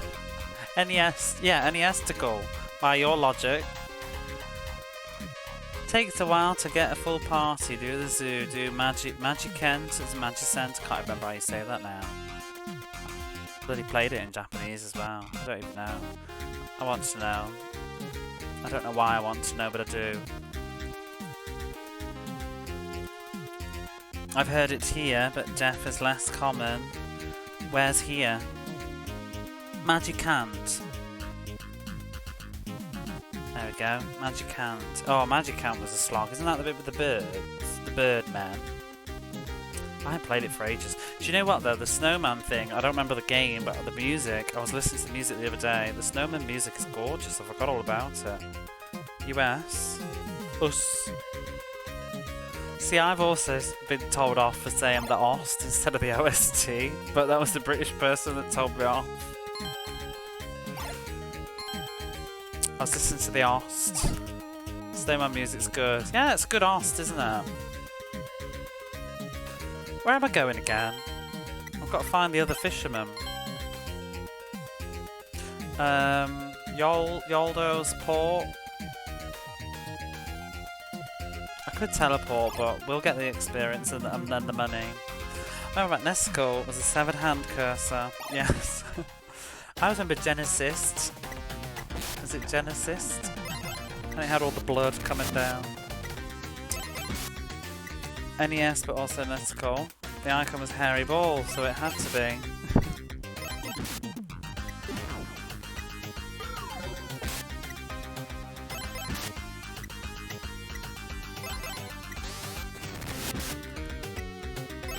NES. Yeah, NES-tickle. By your logic. Takes a while to get a full party. Do the zoo. Do Magicent. It's Magicent. Can't remember how you say that now. Bloody played it in Japanese as well. I don't even know. I want to know. I don't know why I want to know, but I do. I've heard it here, but deaf is less common. Where's here? Magicant. There we go. Magicant. Oh, Magicant was a slog. Isn't that the bit with the birds? The Birdmen. I haven't played it for ages. Do you know what though? The Snowman thing, I don't remember the game, but the music, I was listening to the music the other day. The Snowman music is gorgeous. I forgot all about it. US. Us. See, I've also been told off for saying the OST instead of the OST, but that was the British person that told me off. I was listening to the OST. Snowman music's good. Yeah, it's a good OST, isn't it? Where am I going again? I've got to find the other fisherman. Yoldo's port. I could teleport, but we'll get the experience and then the money. Remember, Nesticle was a severed hand cursor. Yes. I remember Genesis Is it Genesis? And it had all the blood coming down. NES, but also Nesticle. The icon was Hairy Ball, so it had to be.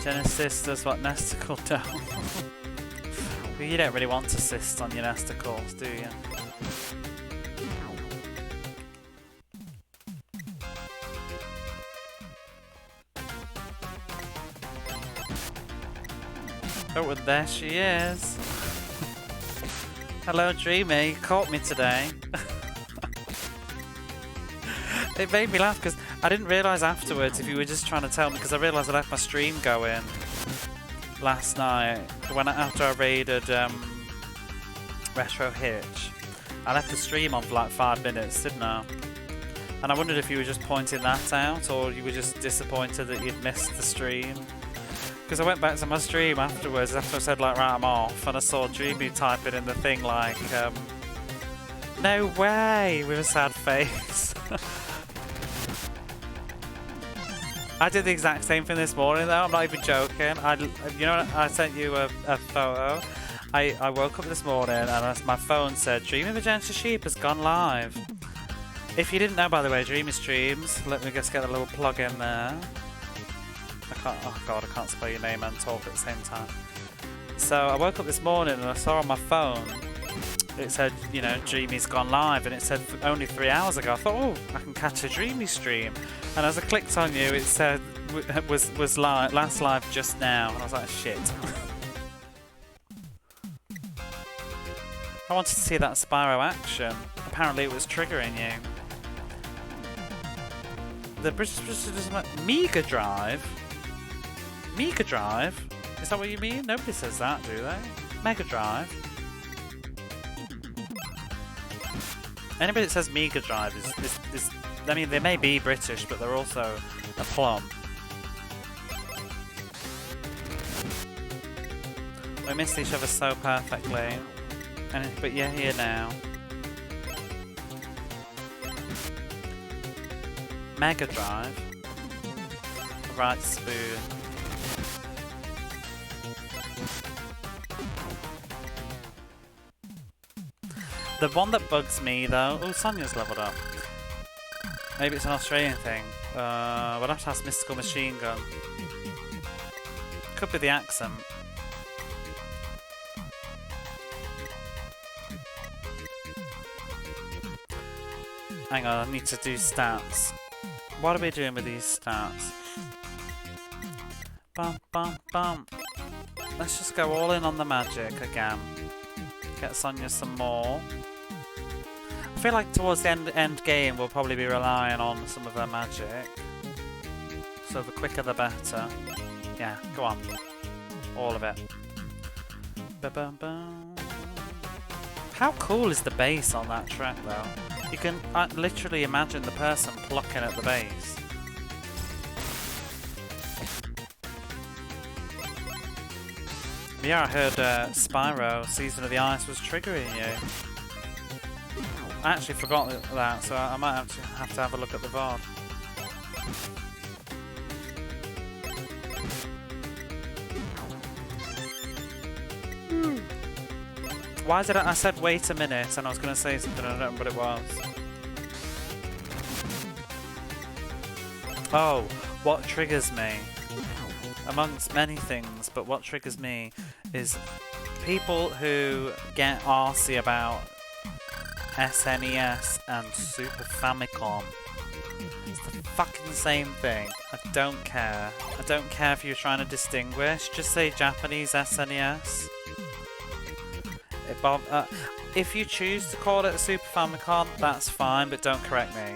Genesis does what Nesticle does. Well, you don't really want to cyst on your Nesticles, do you? Oh, well, there she is. Hello, Dreamy. You caught me today. It made me laugh because I didn't realise afterwards if you were just trying to tell me, because I realised I left my stream going last night after I raided Retro Hitch. I left the stream on for like 5 minutes, didn't I? And I wondered if you were just pointing that out or you were just disappointed that you'd missed the stream. Because I went back to my stream afterwards after I said like right, I'm off, and I saw Dreamy typing in the thing like no way, with a sad face. I did the exact same thing this morning though, I'm not even joking. You know, I sent you a photo. I woke up this morning and my phone said Dreamy Magenta Sheep has gone live. If you didn't know, by the way, Dreamy streams. Let me just get a little plug in there. Oh god, I can't spell your name and talk at the same time. So I woke up this morning and I saw on my phone it said, you know, Dreamy's gone live, and it said only 3 hours ago. I thought, oh, I can catch a Dreamy stream. And as I clicked on you, it said was live, last live just now, and I was like, shit. I wanted to see that Spyro action. Apparently, it was triggering you. The British Mega Drive. Mega Drive? Is that what you mean? Nobody says that, do they? Mega Drive. Anybody that says Mega Drive is I mean, they may be British, but they're also a plum. We missed each other so perfectly. But you're here now. Mega Drive. Right spoon. The one that bugs me though... Oh, Sonia's leveled up. Maybe it's an Australian thing. We'll have to ask Mystical Machine Gun. Could be the accent. Hang on, I need to do stats. What are we doing with these stats? Bum, bum, bum. Let's just go all in on the magic again. Get Sonia some more. I feel like towards the end game we'll probably be relying on some of her magic. So the quicker the better. Yeah, go on. All of it. Ba-bum-bum. How cool is the bass on that track though? You can literally imagine the person plucking at the bass. Yeah, I heard Spyro Season of the Ice was triggering you. I actually forgot that, so I might have to have a look at the VOD. Why did I said wait a minute and I was going to say something and I don't know what it was. Oh, what triggers me? Amongst many things, but what triggers me is people who get arsey about SNES and Super Famicom. It's the fucking same thing. I don't care. I don't care if you're trying to distinguish. Just say Japanese SNES. If you choose to call it a Super Famicom, that's fine, but don't correct me.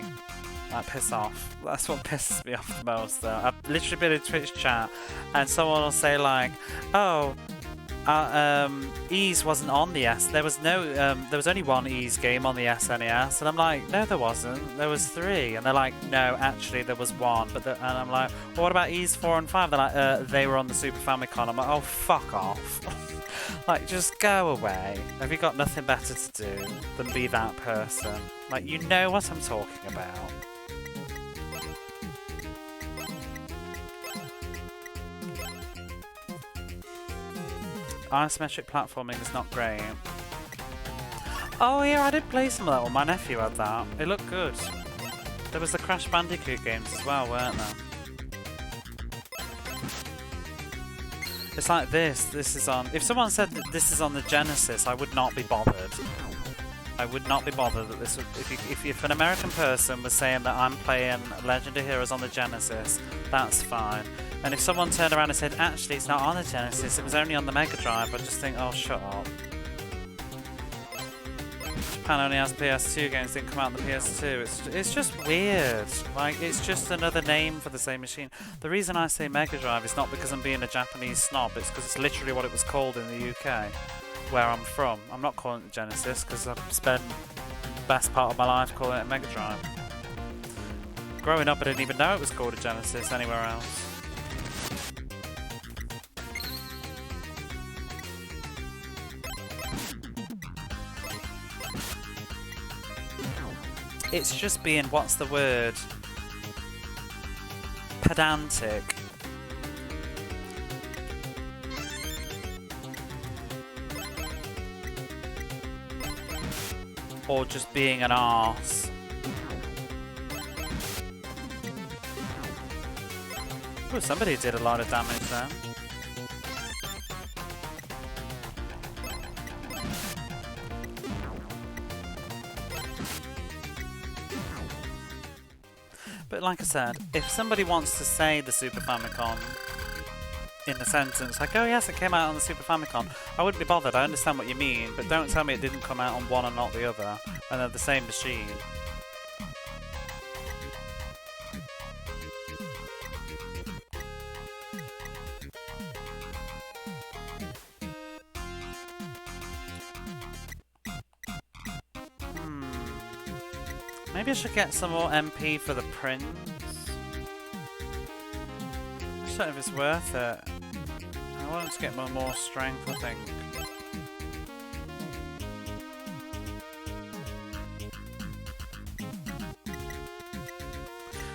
Like, piss off. That's what pisses me off the most, though. I've literally been in Twitch chat, and someone will say like, "Oh, Ys wasn't on the S. There was no. There was only one Ys game on the SNES," and I'm like, "No, there wasn't. There was 3." And they're like, "No, actually, there was 1." But and I'm like, "Well, what about Ys 4 and 5?" They're like, "They were on the Super Famicom." I'm like, "Oh, fuck off." Like, just go away. Have you got nothing better to do than be that person? Like, you know what I'm talking about. Isometric platforming is not great. Oh yeah, I did play some of that one. My nephew had that. It looked good. There was the Crash Bandicoot games as well, weren't there? It's like this. This is on... If someone said that this is on the Genesis, I would not be bothered. I would not be bothered that this would... If an American person was saying that I'm playing Legend of Heroes on the Genesis, that's fine. And if someone turned around and said, actually, it's not on the Genesis, it was only on the Mega Drive, I'd just think, oh, shut up. Japan only has PS2 games, didn't come out on the PS2. It's just weird. Like, it's just another name for the same machine. The reason I say Mega Drive is not because I'm being a Japanese snob, it's because it's literally what it was called in the UK, where I'm from. I'm not calling it Genesis, because I've spent the best part of my life calling it Mega Drive. Growing up, I didn't even know it was called a Genesis anywhere else. It's just being, what's the word? Pedantic. Or just being an arse. Oh, somebody did a lot of damage there. But like I said, if somebody wants to say the Super Famicom in a sentence, like, oh yes, it came out on the Super Famicom, I wouldn't be bothered. I understand what you mean, but don't tell me it didn't come out on one and not the other, and they're the same machine. Maybe I should get some more MP for the Prince. I just don't know if it's worth it. I want to get more strength, I think.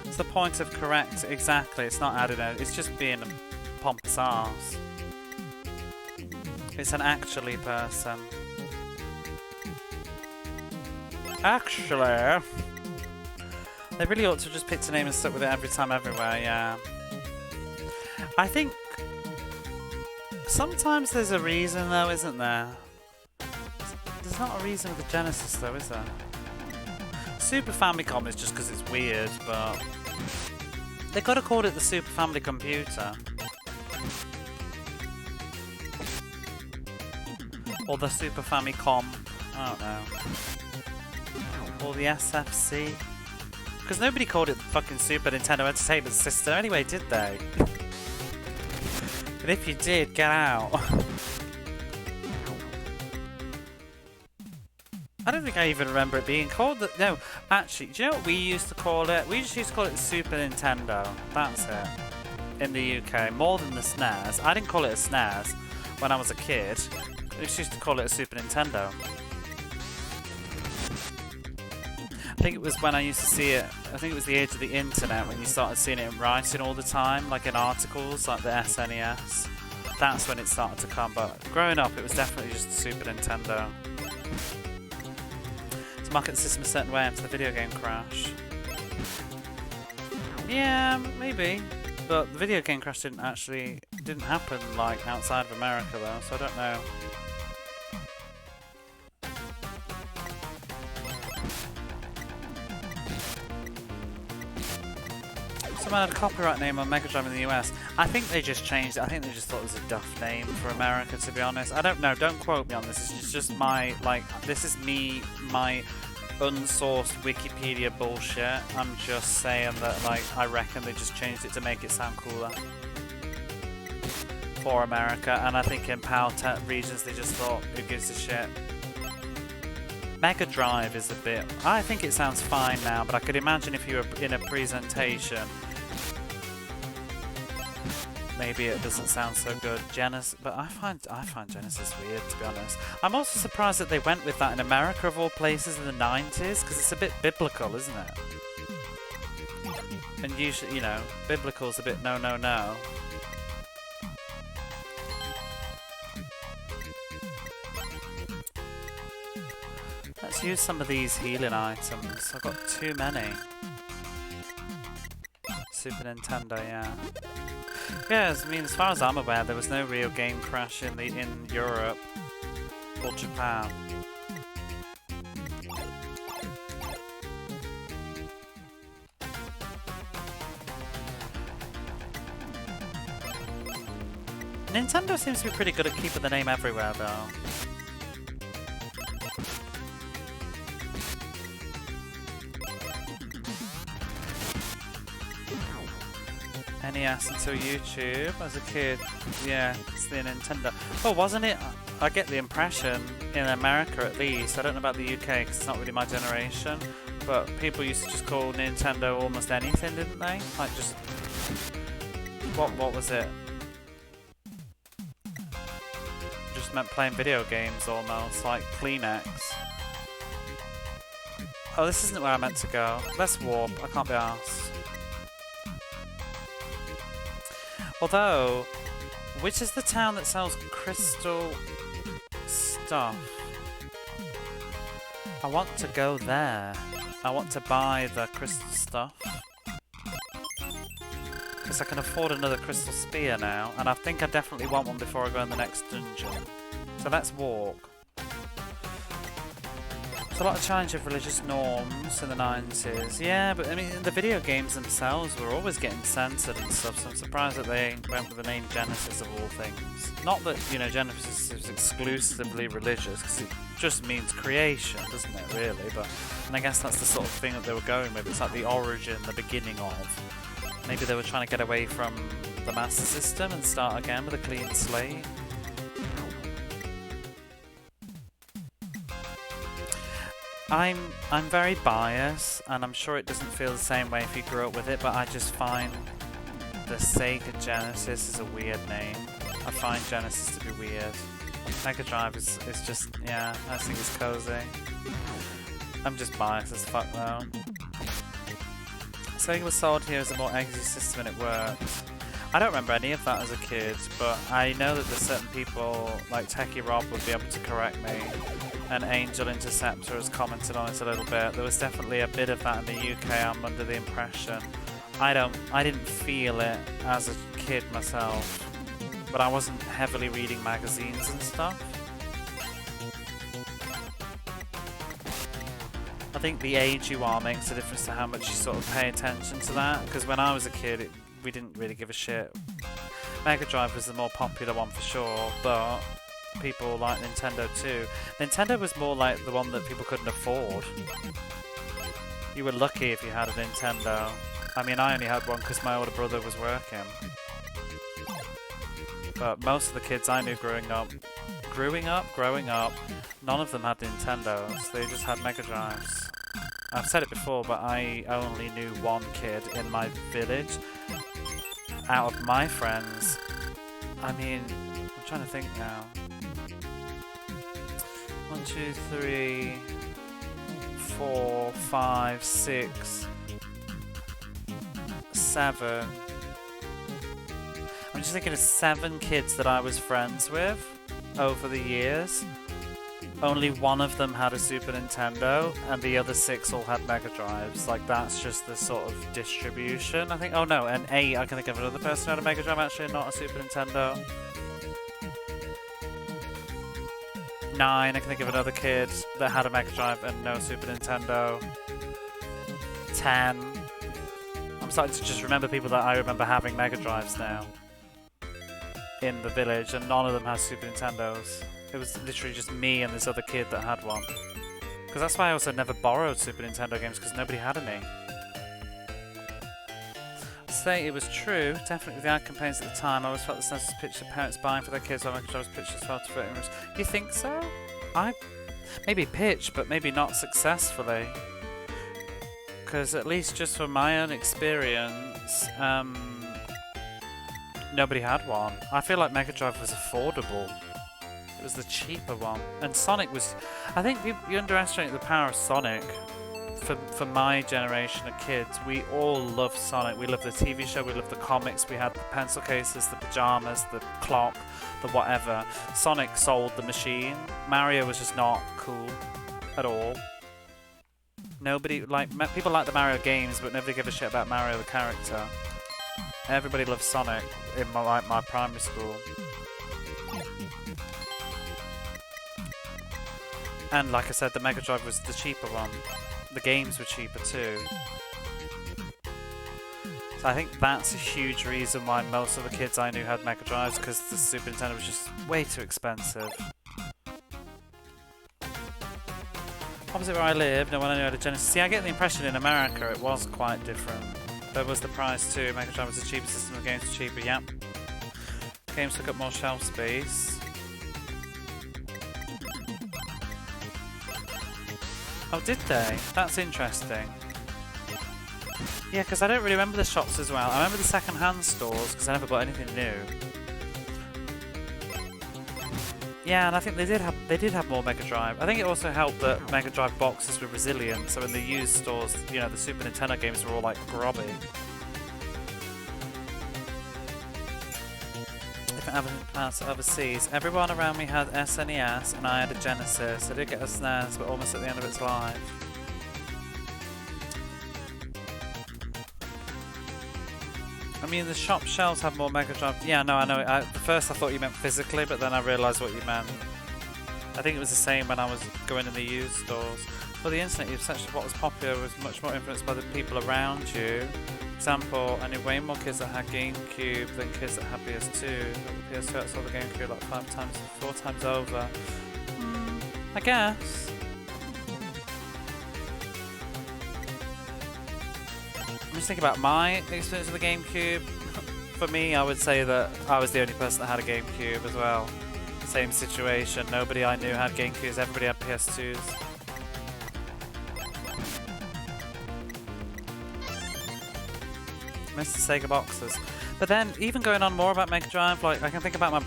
What's the point of correct? Exactly, it's not added out. It's just being a pompous arse. It's an actually person. Actually, they really ought to just pick a name and stuck with it every time, everywhere, yeah. I think sometimes there's a reason though, isn't there? There's not a reason with the Genesis though, is there? Super Famicom is just because it's weird, but they gotta call it the Super Family Computer. Or the Super Famicom, I don't know. Or the SFC. Because nobody called it the fucking Super Nintendo Entertainment System anyway, did they? And if you did, get out. I don't think I even remember it being called that. No, actually, do you know what we used to call it? We just used to call it the Super Nintendo. That's it. In the UK, more than the SNES. I didn't call it a SNES when I was a kid. We just used to call it a Super Nintendo. I think it was when I used to see it, I think it was the age of the internet when you started seeing it in writing all the time, like in articles, like the SNES. That's when it started to come, but growing up it was definitely just the Super Nintendo. To market the system a certain way after the video game crash. Yeah, maybe. But the video game crash didn't happen like outside of America though, so I don't know. Someone had a copyright name on Mega Drive in the US. I think they just changed it. I think they just thought it was a duff name for America, to be honest. I don't know. Don't quote me on this. It's just my, like, this is me, my unsourced Wikipedia bullshit. I'm just saying that, like, I reckon they just changed it to make it sound cooler for America. And I think in PAL regions they just thought, who gives a shit? Mega Drive is a bit... I think it sounds fine now, but I could imagine if you were in a presentation maybe it doesn't sound so good. Genesis, but I find Genesis weird, to be honest. I'm also surprised that they went with that in America of all places in the 90s, because it's a bit biblical, isn't it? And usually, you know, biblical's a bit no, no, no. Let's use some of these healing items. I've got too many. Super Nintendo, yeah. Yeah, I mean, as far as I'm aware, there was no real game crash in Europe or Japan. Nintendo seems to be pretty good at keeping the name everywhere, though. NES until YouTube as a kid. Yeah, it's the Nintendo. Well, wasn't it? I get the impression, in America at least, I don't know about the UK because it's not really my generation, but people used to just call Nintendo almost anything, didn't they? Like just... What was it? Just meant playing video games almost, like Kleenex. Oh, this isn't where I meant to go. Let's warp. I can't be arsed. Although, which is the town that sells crystal stuff? I want to go there. I want to buy the crystal stuff. Because I can afford another crystal spear now, and I think I definitely want one before I go in the next dungeon. So let's walk. There's a lot of challenge of religious norms in the 90s. Yeah, but I mean, the video games themselves were always getting censored and stuff, so I'm surprised that they went with the name Genesis of all things. Not that, you know, Genesis is exclusively religious, because it just means creation, doesn't it, really? But, and I guess that's the sort of thing that they were going with. It's like the origin, the beginning of. Maybe they were trying to get away from the Master System and start again with a clean slate. I'm very biased, and I'm sure it doesn't feel the same way if you grew up with it, but I just find the Sega Genesis is a weird name. I find Genesis to be weird. Mega Drive is just, yeah, I think it's cozy. I'm just biased as fuck though. Sega was sold here as a more exy system and it worked. I don't remember any of that as a kid, but I know that there's certain people, like Techie Rob would be able to correct me, and Angel Interceptor has commented on it a little bit. There was definitely a bit of that in the UK, I'm under the impression. I didn't feel it as a kid myself, but I wasn't heavily reading magazines and stuff. I think the age you are makes a difference to how much you sort of pay attention to that, because when I was a kid, we didn't really give a shit. Mega Drive was the more popular one for sure, but people like Nintendo too. Nintendo was more like the one that people couldn't afford. You were lucky if you had a Nintendo. I mean, I only had one because my older brother was working. But most of the kids I knew growing up, none of them had Nintendos. They just had Mega Drives. I've said it before, but I only knew one kid in my village. Out of my friends, I mean, I'm trying to think now. 1, 2, 3, 4, 5, 6, 7. I'm just thinking of 7 kids that I was friends with over the years. Only one of them had a Super Nintendo, and the other 6 all had Mega Drives. Like, that's just the sort of distribution, I think. Oh no, and 8, I can think of another person who had a Mega Drive, actually, not a Super Nintendo. 9, I can think of another kid that had a Mega Drive and no Super Nintendo. 10. I'm starting to just remember people that I remember having Mega Drives now in the village, and none of them has Super Nintendos. It was literally just me and this other kid that had one. Because that's why I also never borrowed Super Nintendo games, because nobody had any. Say it was true, definitely the ad campaigns at the time. I always felt the sense of picture parents buying for their kids while Mega Drive's pictures fell to voting rooms. You think so? Maybe pitch, but maybe not successfully. Because at least just from my own experience, nobody had one. I feel like Mega Drive was affordable. It was the cheaper one. And Sonic was... I think you underestimate the power of Sonic. For my generation of kids, we all loved Sonic. We loved the TV show, we loved the comics, we had the pencil cases, the pajamas, the clock, the whatever. Sonic sold the machine. Mario was just not cool at all. Nobody, like, people like the Mario games, but nobody gave a shit about Mario the character. Everybody loved Sonic in my primary school. And like I said, the Mega Drive was the cheaper one. The games were cheaper too. So I think that's a huge reason why most of the kids I knew had Mega Drives, because the Super Nintendo was just way too expensive. Opposite where I live, no one I knew had a Genesis. See, I get the impression in America it was quite different. There was the price too. Mega Drive was the cheaper system, the games were cheaper, yep. Games took up more shelf space. Oh, did they? That's interesting. Yeah, because I don't really remember the shops as well. I remember the second-hand stores because I never bought anything new. Yeah, and I think they did have more Mega Drive. I think it also helped that Mega Drive boxes were resilient, so in the used stores, you know, the Super Nintendo games were all like grubby. Overseas, everyone around me had SNES and I had a Genesis. I did get a SNES, but almost at the end of its life. I mean, the shop shelves have more Mega Drive. Yeah, no, I know. At first I thought you meant physically, but then I realised what you meant. I think it was the same when I was going in the used stores. Well, the internet, essentially what was popular was much more influenced by the people around you. For example, I knew way more kids that had GameCube than kids that had PS2. The PS2 I saw the GameCube like 4 times over. I guess. I'm just thinking about my experience with the GameCube. For me, I would say that I was the only person that had a GameCube as well. Same situation, nobody I knew had GameCubes, everybody had PS2s. Missed the Sega boxes. But then, even going on more about Mega Drive, like, I can think about my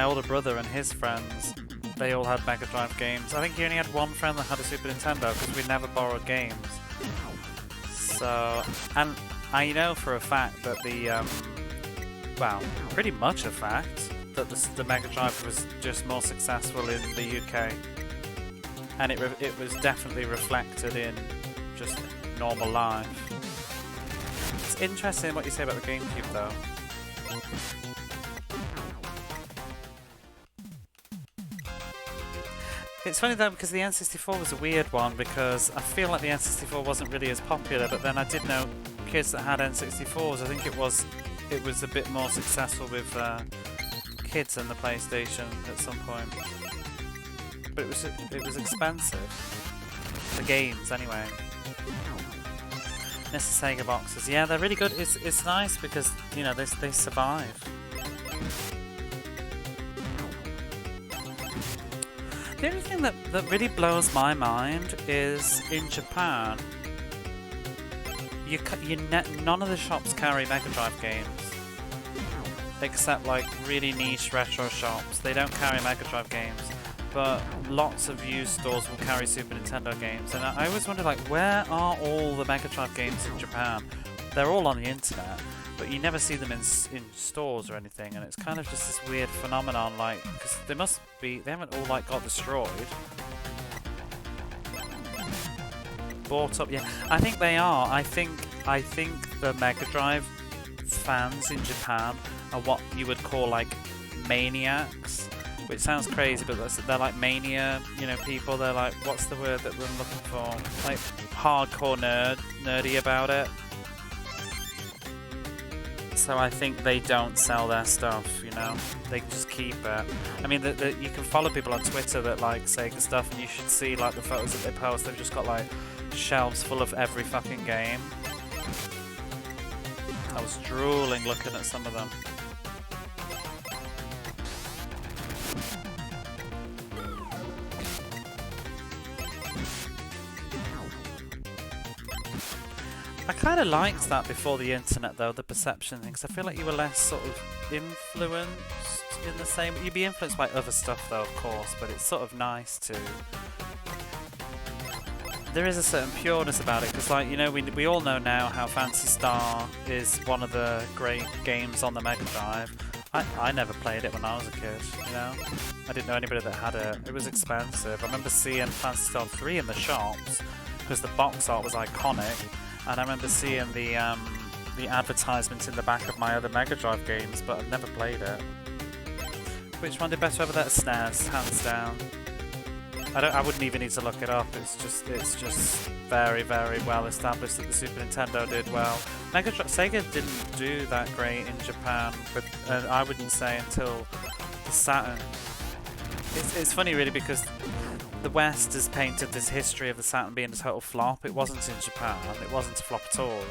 older brother and his friends. They all had Mega Drive games. I think he only had one friend that had a Super Nintendo, because we never borrowed games. So, and I know for a fact that well, pretty much a fact, that the Mega Drive was just more successful in the UK. And it was definitely reflected in just normal life. It's interesting what you say about the GameCube though. It's funny though because the N64 was a weird one because I feel like the N64 wasn't really as popular, but then I did know kids that had N64s. I think it was a bit more successful with kids than the PlayStation at some point. But it was expensive. The games anyway. It's the Sega boxes. Yeah, they're really good. It's nice because, you know, they survive. The only thing that really blows my mind is in Japan, none of the shops carry Mega Drive games. Except like really niche retro shops. They don't carry Mega Drive games. But lots of used stores will carry Super Nintendo games. And I always wonder, like, where are all the Mega Drive games in Japan? They're all on the internet, but you never see them in stores or anything. And it's kind of just this weird phenomenon, like, because they haven't all, like, got destroyed. Bought up, yeah. I think they are. I think the Mega Drive fans in Japan are what you would call, like, maniacs. Which sounds crazy, but they're like mania, you know, people. They're like, what's the word that we're looking for? Like, hardcore nerdy about it. So I think they don't sell their stuff, you know. They just keep it. I mean, you can follow people on Twitter that like Sega stuff, and you should see like the photos that they post. They've just got like shelves full of every fucking game. I was drooling looking at some of them. I kind of liked that before the internet, though, the perception thing, 'cause I feel like you were less sort of influenced in the same. You'd be influenced by other stuff, though, of course, but it's sort of nice to. There is a certain pureness about it, because, like, you know, we all know now how Phantasy Star is one of the great games on the Mega Drive. I never played it when I was a kid, you know? I didn't know anybody that had it. It was expensive. I remember seeing Phantasy Star 3 in the shops, because the box art was iconic, and I remember seeing the advertisement in the back of my other Mega Drive games, but I've never played it. Which one did better over there? SNES, hands down. I wouldn't even need to look it up. It's just very, very well established that the Super Nintendo did well. Sega didn't do that great in Japan, but I wouldn't say until the Saturn. It's funny really, because the West has painted this history of the Saturn being a total flop. It wasn't in Japan. It wasn't a flop at all.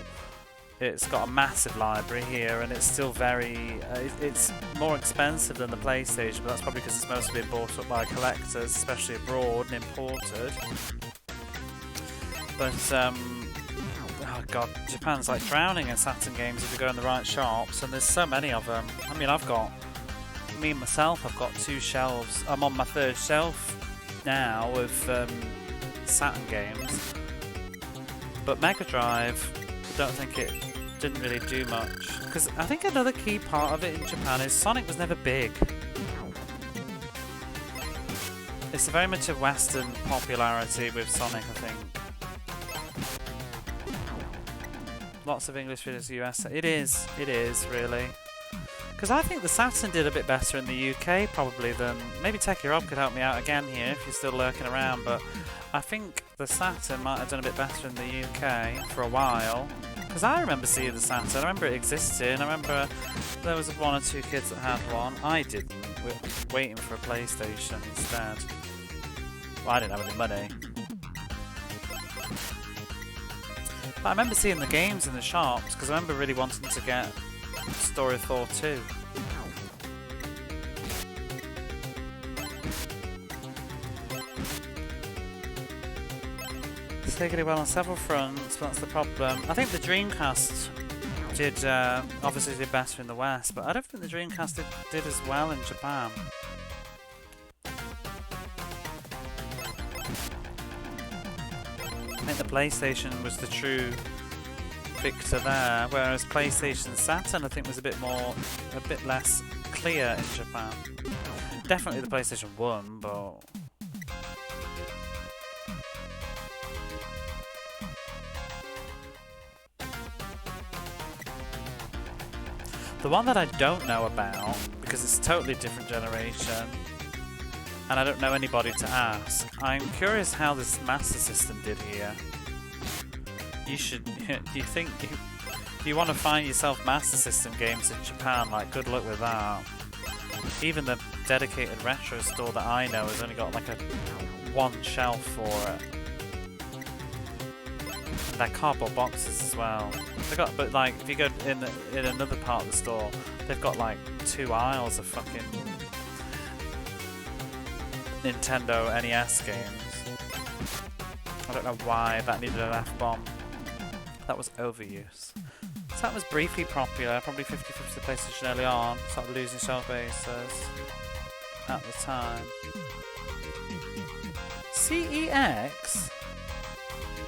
It's got a massive library here, and it's still very. It's more expensive than the PlayStation, but that's probably because it's mostly been bought up by collectors, especially abroad, and imported. But oh god, Japan's like drowning in Saturn games if you go in the right shops, and there's so many of them. I mean, I've got two shelves. I'm on my third shelf now of Saturn games, but Mega Drive, I don't think it didn't really do much, because I think another key part of it in Japan is Sonic was never big. It's very much a Western popularity with Sonic, I think. Lots of English videos US. It is really. Because I think the Saturn did a bit better in the UK probably than... Maybe Techie Rob could help me out again here if you're still lurking around, but I think the Saturn might have done a bit better in the UK for a while. Because I remember seeing the Saturn, I remember it existed, I remember there was one or two kids that had one. I didn't, waiting for a PlayStation instead. Well, I didn't have any money. But I remember seeing the games in the shops, because I remember really wanting to get Story of Thor 2. Sega did well on several fronts, but that's the problem. I think the Dreamcast did obviously did better in the West, but I don't think the Dreamcast did as well in Japan. I think the PlayStation was the true victor there, whereas PlayStation Saturn I think was a bit less clear in Japan. Definitely the PlayStation 1, but the one that I don't know about, because it's a totally different generation, and I don't know anybody to ask, I'm curious how this Master System did here. You should, do you want to find yourself Master System games in Japan? Like, good luck with that. Even the dedicated retro store that I know has only got like one shelf for it. And they're cardboard boxes as well. They got, but like, if you go in another part of the store, they've got like 2 aisles of fucking Nintendo NES games. I don't know why that needed an F-bomb. That was overuse. So that was briefly popular, probably 50-50 the PlayStation early on, started losing shelf bases at the time. CEX?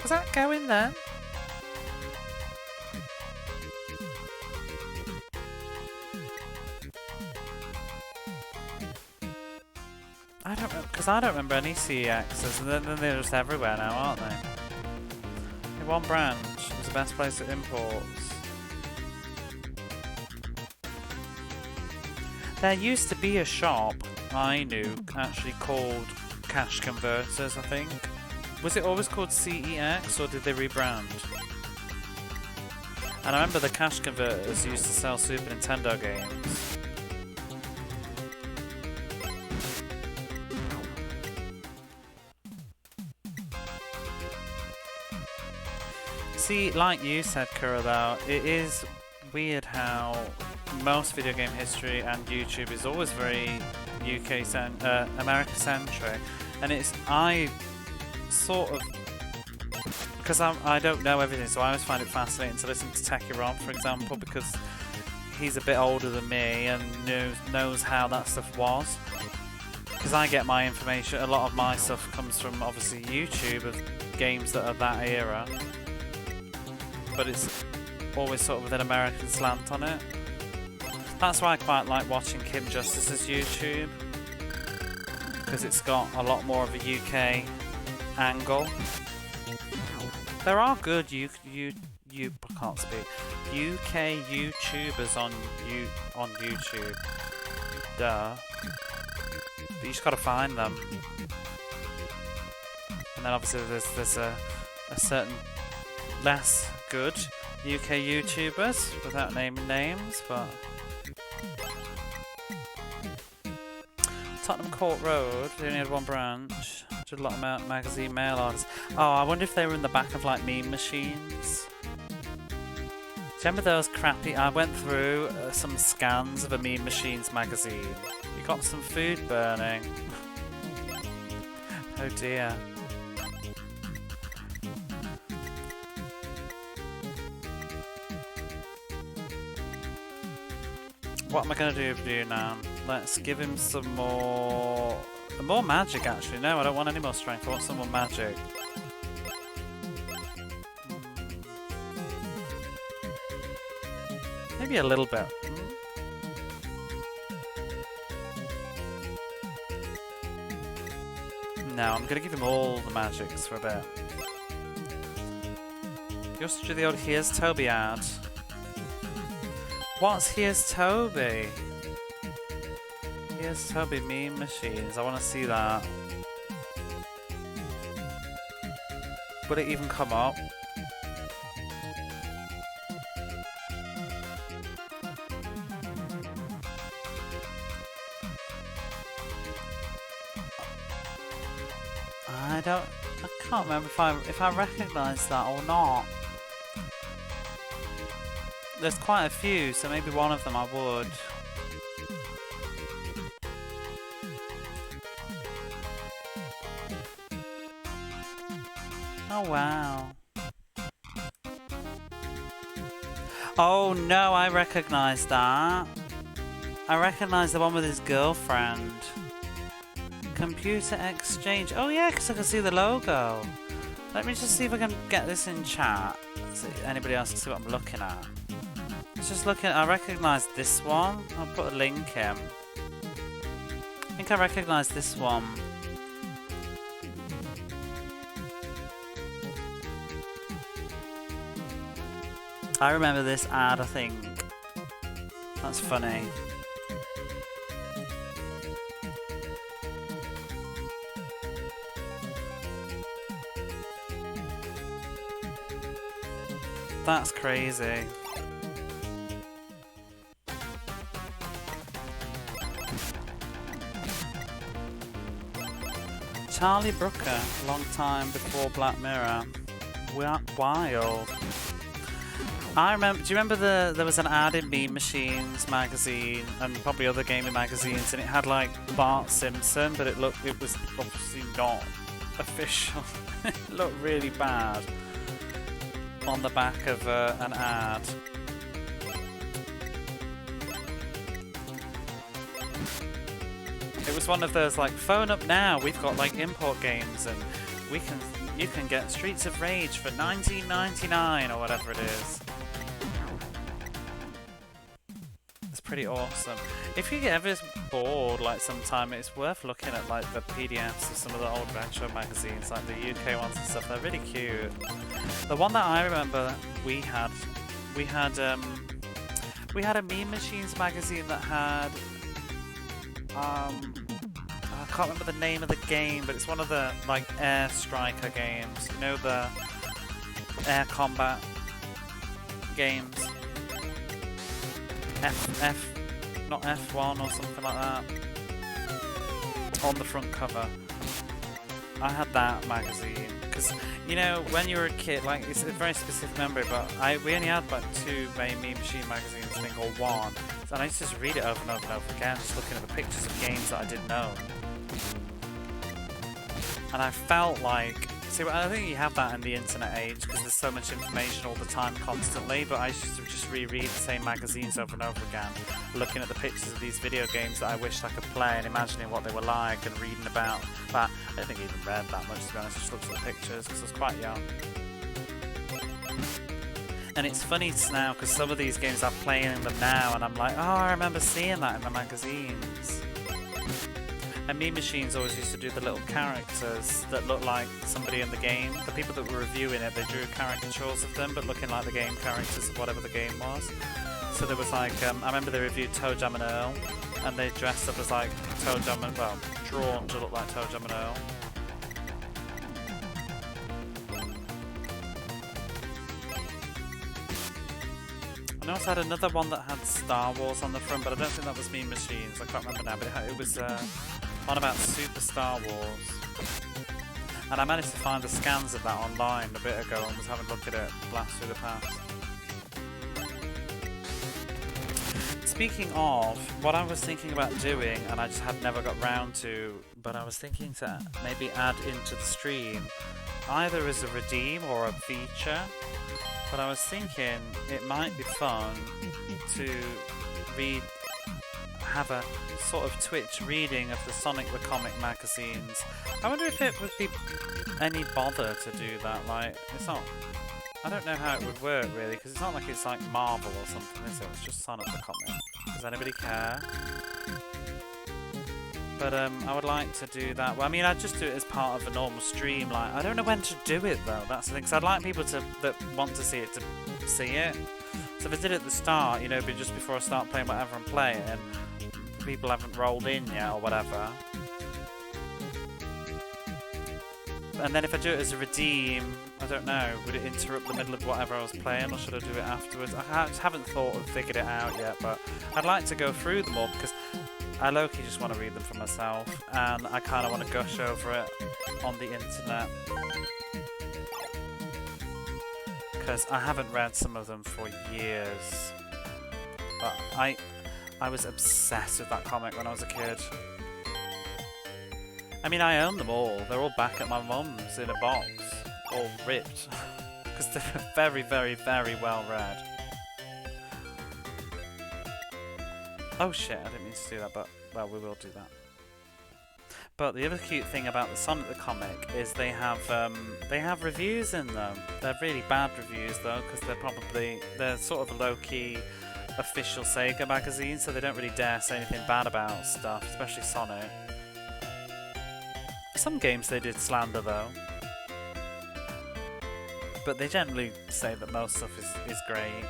Was that going then? I don't know, because I don't remember any CEXs, and then they're just everywhere now, aren't they? In one branch was the best place at imports. There used to be a shop I knew actually called Cash Converters, I think. Was it always called CEX, or did they rebrand? And I remember the Cash Converters used to sell Super Nintendo games. See, like you said, Kura, though, it is weird how most video game history and YouTube is always very America-centric, and I sort of because I don't know everything, so I always find it fascinating to listen to Techie Rob, for example, because he's a bit older than me and knows how that stuff was. Because I get my information, a lot of my stuff comes from obviously YouTube of games that are that era, but it's always sort of with an American slant on it. That's why I quite like watching Kim Justice's YouTube, because it's got a lot more of a UK angle. There are good I can't speak. UK YouTubers on YouTube. Duh. But you just gotta find them. And then obviously there's a certain less good UK YouTubers, without naming names, but Tottenham Court Road, they only had one branch. Did a lot of magazine mail orders. Oh, I wonder if they were in the back of like meme machines. Do you remember those crappy? I went through some scans of a Meme Machines magazine. You got some food burning. Oh dear. What am I going to do now? Let's give him some more magic, actually. No, I don't want any more strength. I want some more magic. Maybe a little bit. No, I'm going to give him all the magics for a bit. You also do the old Here's Toby ad. What's Here's Toby? Here's Toby Meme Machines. I want to see that. Would it even come up? I can't remember if I recognise that or not. There's quite a few, so maybe one of them I would. Oh wow. Oh no, I recognise that. I recognise the one with his girlfriend. Computer Exchange. Oh yeah, because I can see the logo. Let me just see if I can get this in chat so anybody else can see what I'm looking at. Let's just look at. I recognise this one. I'll put a link in. I think I recognise this one. I remember this ad, I think. That's funny. That's crazy. Charlie Brooker, long time before Black Mirror. Wild. I remember. Do you remember there was an ad in Meme Machines magazine and probably other gaming magazines, and it had like Bart Simpson, but it was obviously not official. It looked really bad on the back of an ad. It was one of those like, phone up now, we've got like import games and you can get Streets of Rage for $19.99 or whatever it is. It's pretty awesome. If you get ever bored like sometime, it's worth looking at like the PDFs of some of the old retro magazines, like the UK ones and stuff. They're really cute. The one that I remember we had a Meme Machines magazine that had I can't remember the name of the game, but it's one of the like Air Striker games. You know, the air combat games. Not F1 or something like that. On the front cover. I had that magazine because, you know, when you were a kid, like, it's a very specific memory, but we only had like two main Meme Machine magazines, I think, or one. And I used to just read it over and over and over again, just looking at the pictures of games that I didn't know. And I felt like See, well, I think you have that in the internet age because there's so much information all the time, constantly. But I used to just reread the same magazines over and over again, looking at the pictures of these video games that I wished I could play and imagining what they were like and reading about. But I don't think I even read that much, to be honest. I just looked at the pictures because I was quite young. And it's funny now because some of these games I'm playing them now, and I'm like, oh, I remember seeing that in the magazines. And Mean Machines always used to do the little characters that look like somebody in the game. The people that were reviewing it, they drew caricatures of them, but looking like the game characters of whatever the game was. So there was like, I remember they reviewed Toe Jam and Earl, and they dressed up as like Toe Jam and, well, drawn to look like Toe Jam and Earl. And I also had another one that had Star Wars on the front, but I don't think that was Mean Machines. I can't remember now, but it was on about Super Star Wars. And I managed to find the scans of that online a bit ago and was having a look at it blast through the past. Speaking of, what I was thinking about doing, and I just had never got round to, but I was thinking to maybe add into the stream, either as a redeem or a feature. But I was thinking it might be fun to have a sort of Twitch reading of the Sonic the Comic magazines. I wonder if it would be any bother to do that. Like, it's not. I don't know how it would work really, because it's not like it's like Marvel or something, is it? It's just Sonic the Comic. Does anybody care? But I would like to do that. Well, I mean, I'd just do it as part of a normal stream. Like, I don't know when to do it though. That's the thing. Because I'd like people that want to see it to see it. So if I did it at the start, you know, but just before I start playing whatever I'm playing, people haven't rolled in yet or whatever. And then if I do it as a redeem, I don't know, would it interrupt the middle of whatever I was playing, or should I do it afterwards? I just haven't thought and figured it out yet, but I'd like to go through them all because I low-key just want to read them for myself, and I kind of want to gush over it on the internet. Because I haven't read some of them for years. But I was obsessed with that comic when I was a kid. I mean, I own them all. They're all back at my mum's in a box, all ripped. Because they're very, very, very well read. Oh shit, I didn't mean to do that, but, well, we will do that. But the other cute thing about the Sonic the Comic is they have reviews in them. They're really bad reviews though, because they're sort of a low-key official Sega magazine, so they don't really dare say anything bad about stuff, especially Sonic. Some games they did slander though, but they generally say that most stuff is great.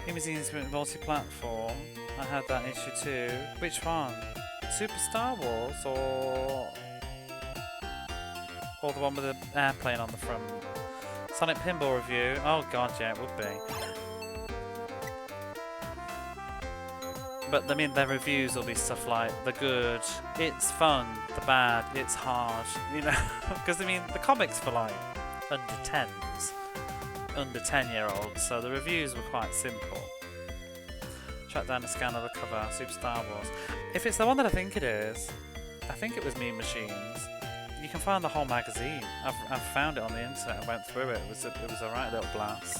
Museum's multi-platform. I had that issue too. Which one? Super Star Wars or the one with the airplane on the front? Sonic Pinball Review. Oh god, yeah, it would be. But I mean, their reviews will be stuff like the good, it's fun, the bad, it's hard. You know, because I mean, the comics for like under 10s, under 10-year-olds, so the reviews were quite simple. Track down a scan of the cover, Super Star Wars. If it's the one that I think it is, I think it was Mean Machines. You can find the whole magazine. I've found it on the internet and went through it. It was a right little blast.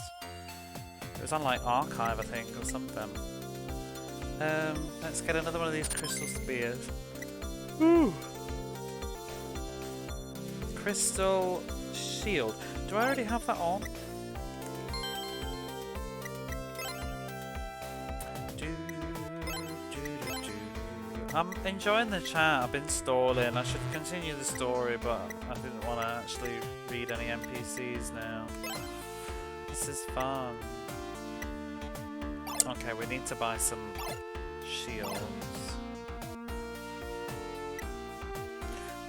It was on like Archive, I think, or something. Let's get another one of these crystal spears. Ooh. Crystal shield. Do I already have that on? I'm enjoying the chat. I've been stalling. I should continue the story, but I didn't want to actually read any NPCs now. This is fun. Okay, we need to buy some shields.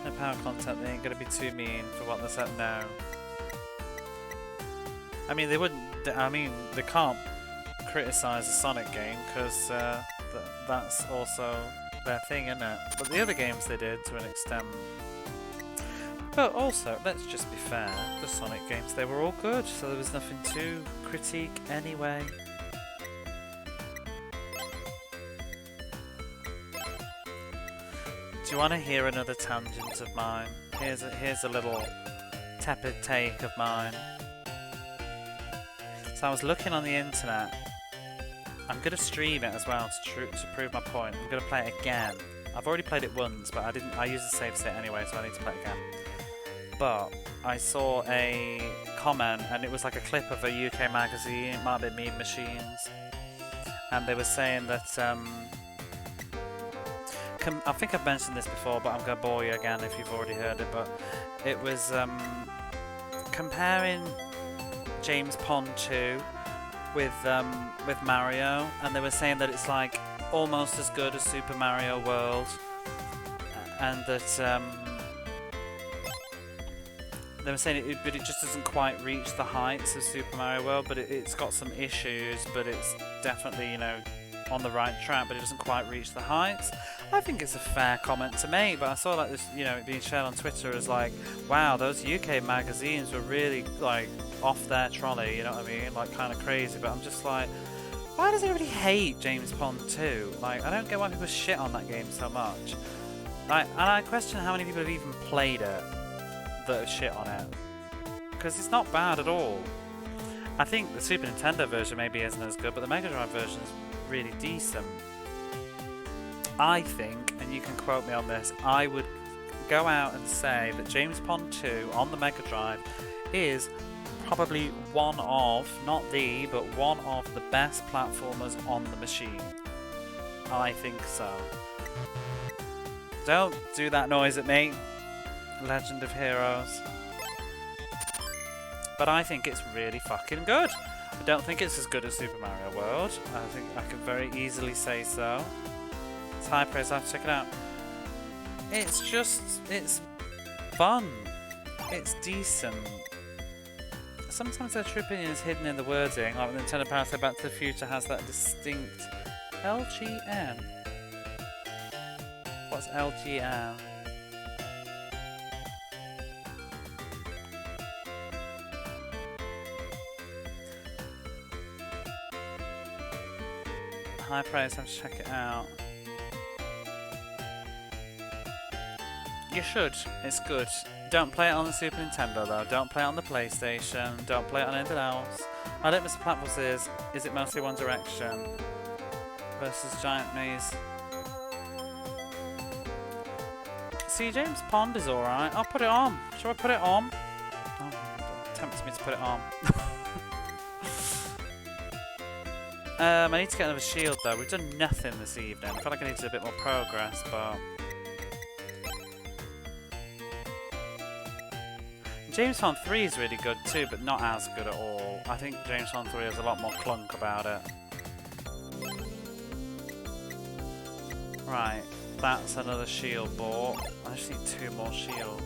No power content, they ain't gonna be too mean for what they're set now. I mean, they wouldn't. I mean, they can't criticize a Sonic game because that's also their thing, isn't it? But the other games they did to an extent. But also, let's just be fair, the Sonic games, they were all good, so there was nothing to critique anyway. Do you want to hear another tangent of mine? Here's a little tepid take of mine. So I was looking on the internet. I'm going to stream it as well to prove my point. I'm going to play it again. I've already played it once, but I used a save state anyway, so I need to play it again. But I saw a comment, and it was like a clip of a UK magazine, it might be Meme Machines, and they were saying that, I think I've mentioned this before, but I'm going to bore you again if you've already heard it, but it was comparing James Pond 2 with Mario, and they were saying that it's like almost as good as Super Mario World, and that they were saying but it just doesn't quite reach the heights of Super Mario World, but it's got some issues, but it's definitely, you know, on the right track, but it doesn't quite reach the heights. I think it's a fair comment to make, but I saw like this, you know, it being shared on Twitter as like, wow, those UK magazines were really like off their trolley, you know what I mean, like kind of crazy. But I'm just like, why does everybody hate James Pond 2? Like, I don't get why people shit on that game so much. Like, and I question how many people have even played it that have shit on it, because it's not bad at all. I think the Super Nintendo version maybe isn't as good, but the Mega Drive version is really decent. I think, and you can quote me on this, I would go out and say that James Pond 2 on the Mega Drive is probably one of, not the, but one of the best platformers on the machine. I think so. Don't do that noise at me, Legend of Heroes. But I think it's really fucking good. I don't think it's as good as Super Mario World. I think I could very easily say so. It's high praise, I have to check it out. It's just, it's fun. It's decent. Sometimes their true opinion is hidden in the wording, like when Nintendo Power Back to the Future has that distinct LGN. What's LGN? High praise, I have to check it out. You should, it's good. Don't play it on the Super Nintendo though, don't play it on the PlayStation, don't play it on anything else. My litmus platforms is it mostly One Direction versus Giant Maze? See, James Pond is alright, I'll put it on. Shall I put it on? Oh, tempts me to put it on. I need to get another shield though, we've done nothing this evening. I feel like I need to do a bit more progress, but... James Pond 3 is really good too, but not as good at all. I think James Pond 3 has a lot more clunk about it. Right, that's another shield bought. I just need 2 more shields.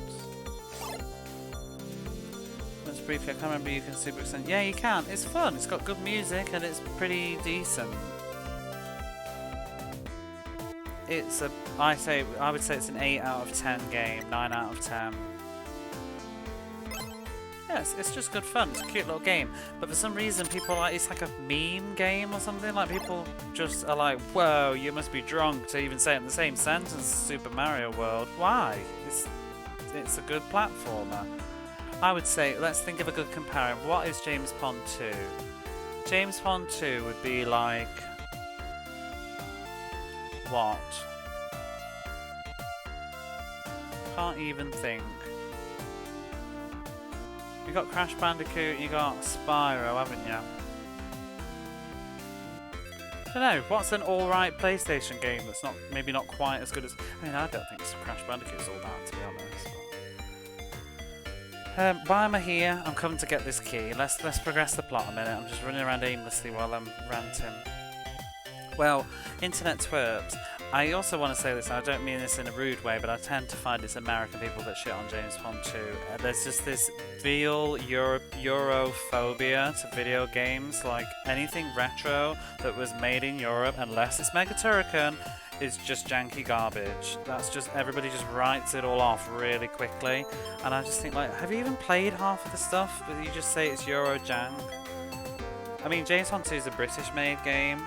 Let's briefly, I can't remember you can super extend. Yeah, you can. It's fun. It's got good music and it's pretty decent. It's a, I would say it's an 8 out of 10 game, 9 out of 10. Yes, it's just good fun. It's a cute little game. But for some reason, people are like, it's like a meme game or something. Like, people just are like, whoa, you must be drunk to even say it in the same sentence as Super Mario World. Why? It's a good platformer. I would say, let's think of a good comparison. What is James Pond 2? James Pond 2 would be like... what? Can't even think. You got Crash Bandicoot, you got Spyro, haven't you? I don't know, what's an alright PlayStation game that's not maybe not quite as good as... I mean, I don't think Crash Bandicoot's all that, to be honest. Why am I here? I'm coming to get this key. Let's progress the plot a minute. I'm just running around aimlessly while I'm ranting. Well, internet twerps. I also want to say this, and I don't mean this in a rude way, but I tend to find it's American people that shit on James Pond 2. There's just this real Europhobia to video games, like anything retro that was made in Europe, unless it's Mega Turrican, is just janky garbage. That's just, everybody just writes it all off really quickly, and I just think, like, have you even played half of the stuff, but you just say it's Euro jank? I mean, James Pond 2 is a British-made game.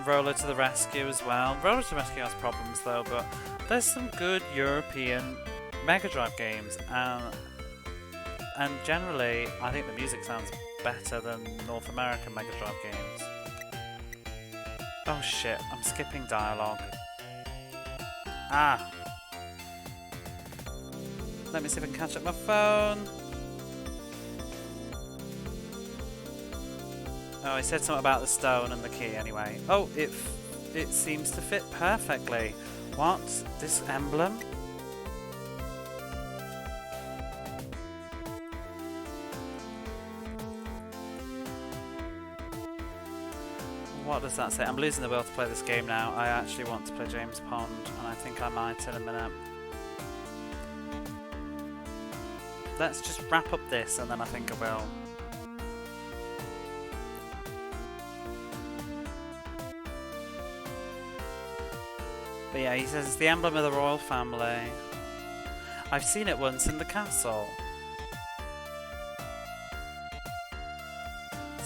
Roller to the Rescue as well. Roller to the Rescue has problems though, but there's some good European... Mega Drive games, and generally, I think the music sounds better than North American Mega Drive games. Oh shit, I'm skipping dialogue. Ah! Let me see if I can catch up my phone. Oh, he said something about the stone and the key anyway. Oh, it seems to fit perfectly. What? This emblem? What does that say? I'm losing the will to play this game now. I actually want to play James Pond, and I think I might in a minute. Let's just wrap up this, and then I think I will. But yeah, he says it's the emblem of the royal family. I've seen it once in the castle.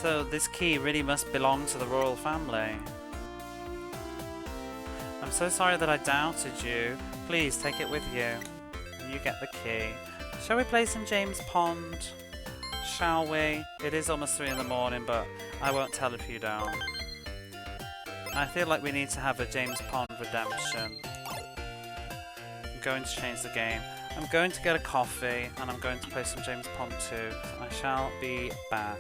So this key really must belong to the royal family. I'm so sorry that I doubted you. Please take it with you. And you get the key. Shall we play some James Pond? Shall we? It is almost 3 in the morning, but I won't tell if you don't. I feel like we need to have a James Pond redemption. I'm going to change the game. I'm going to get a coffee and I'm going to play some James Pond 2. I shall be back.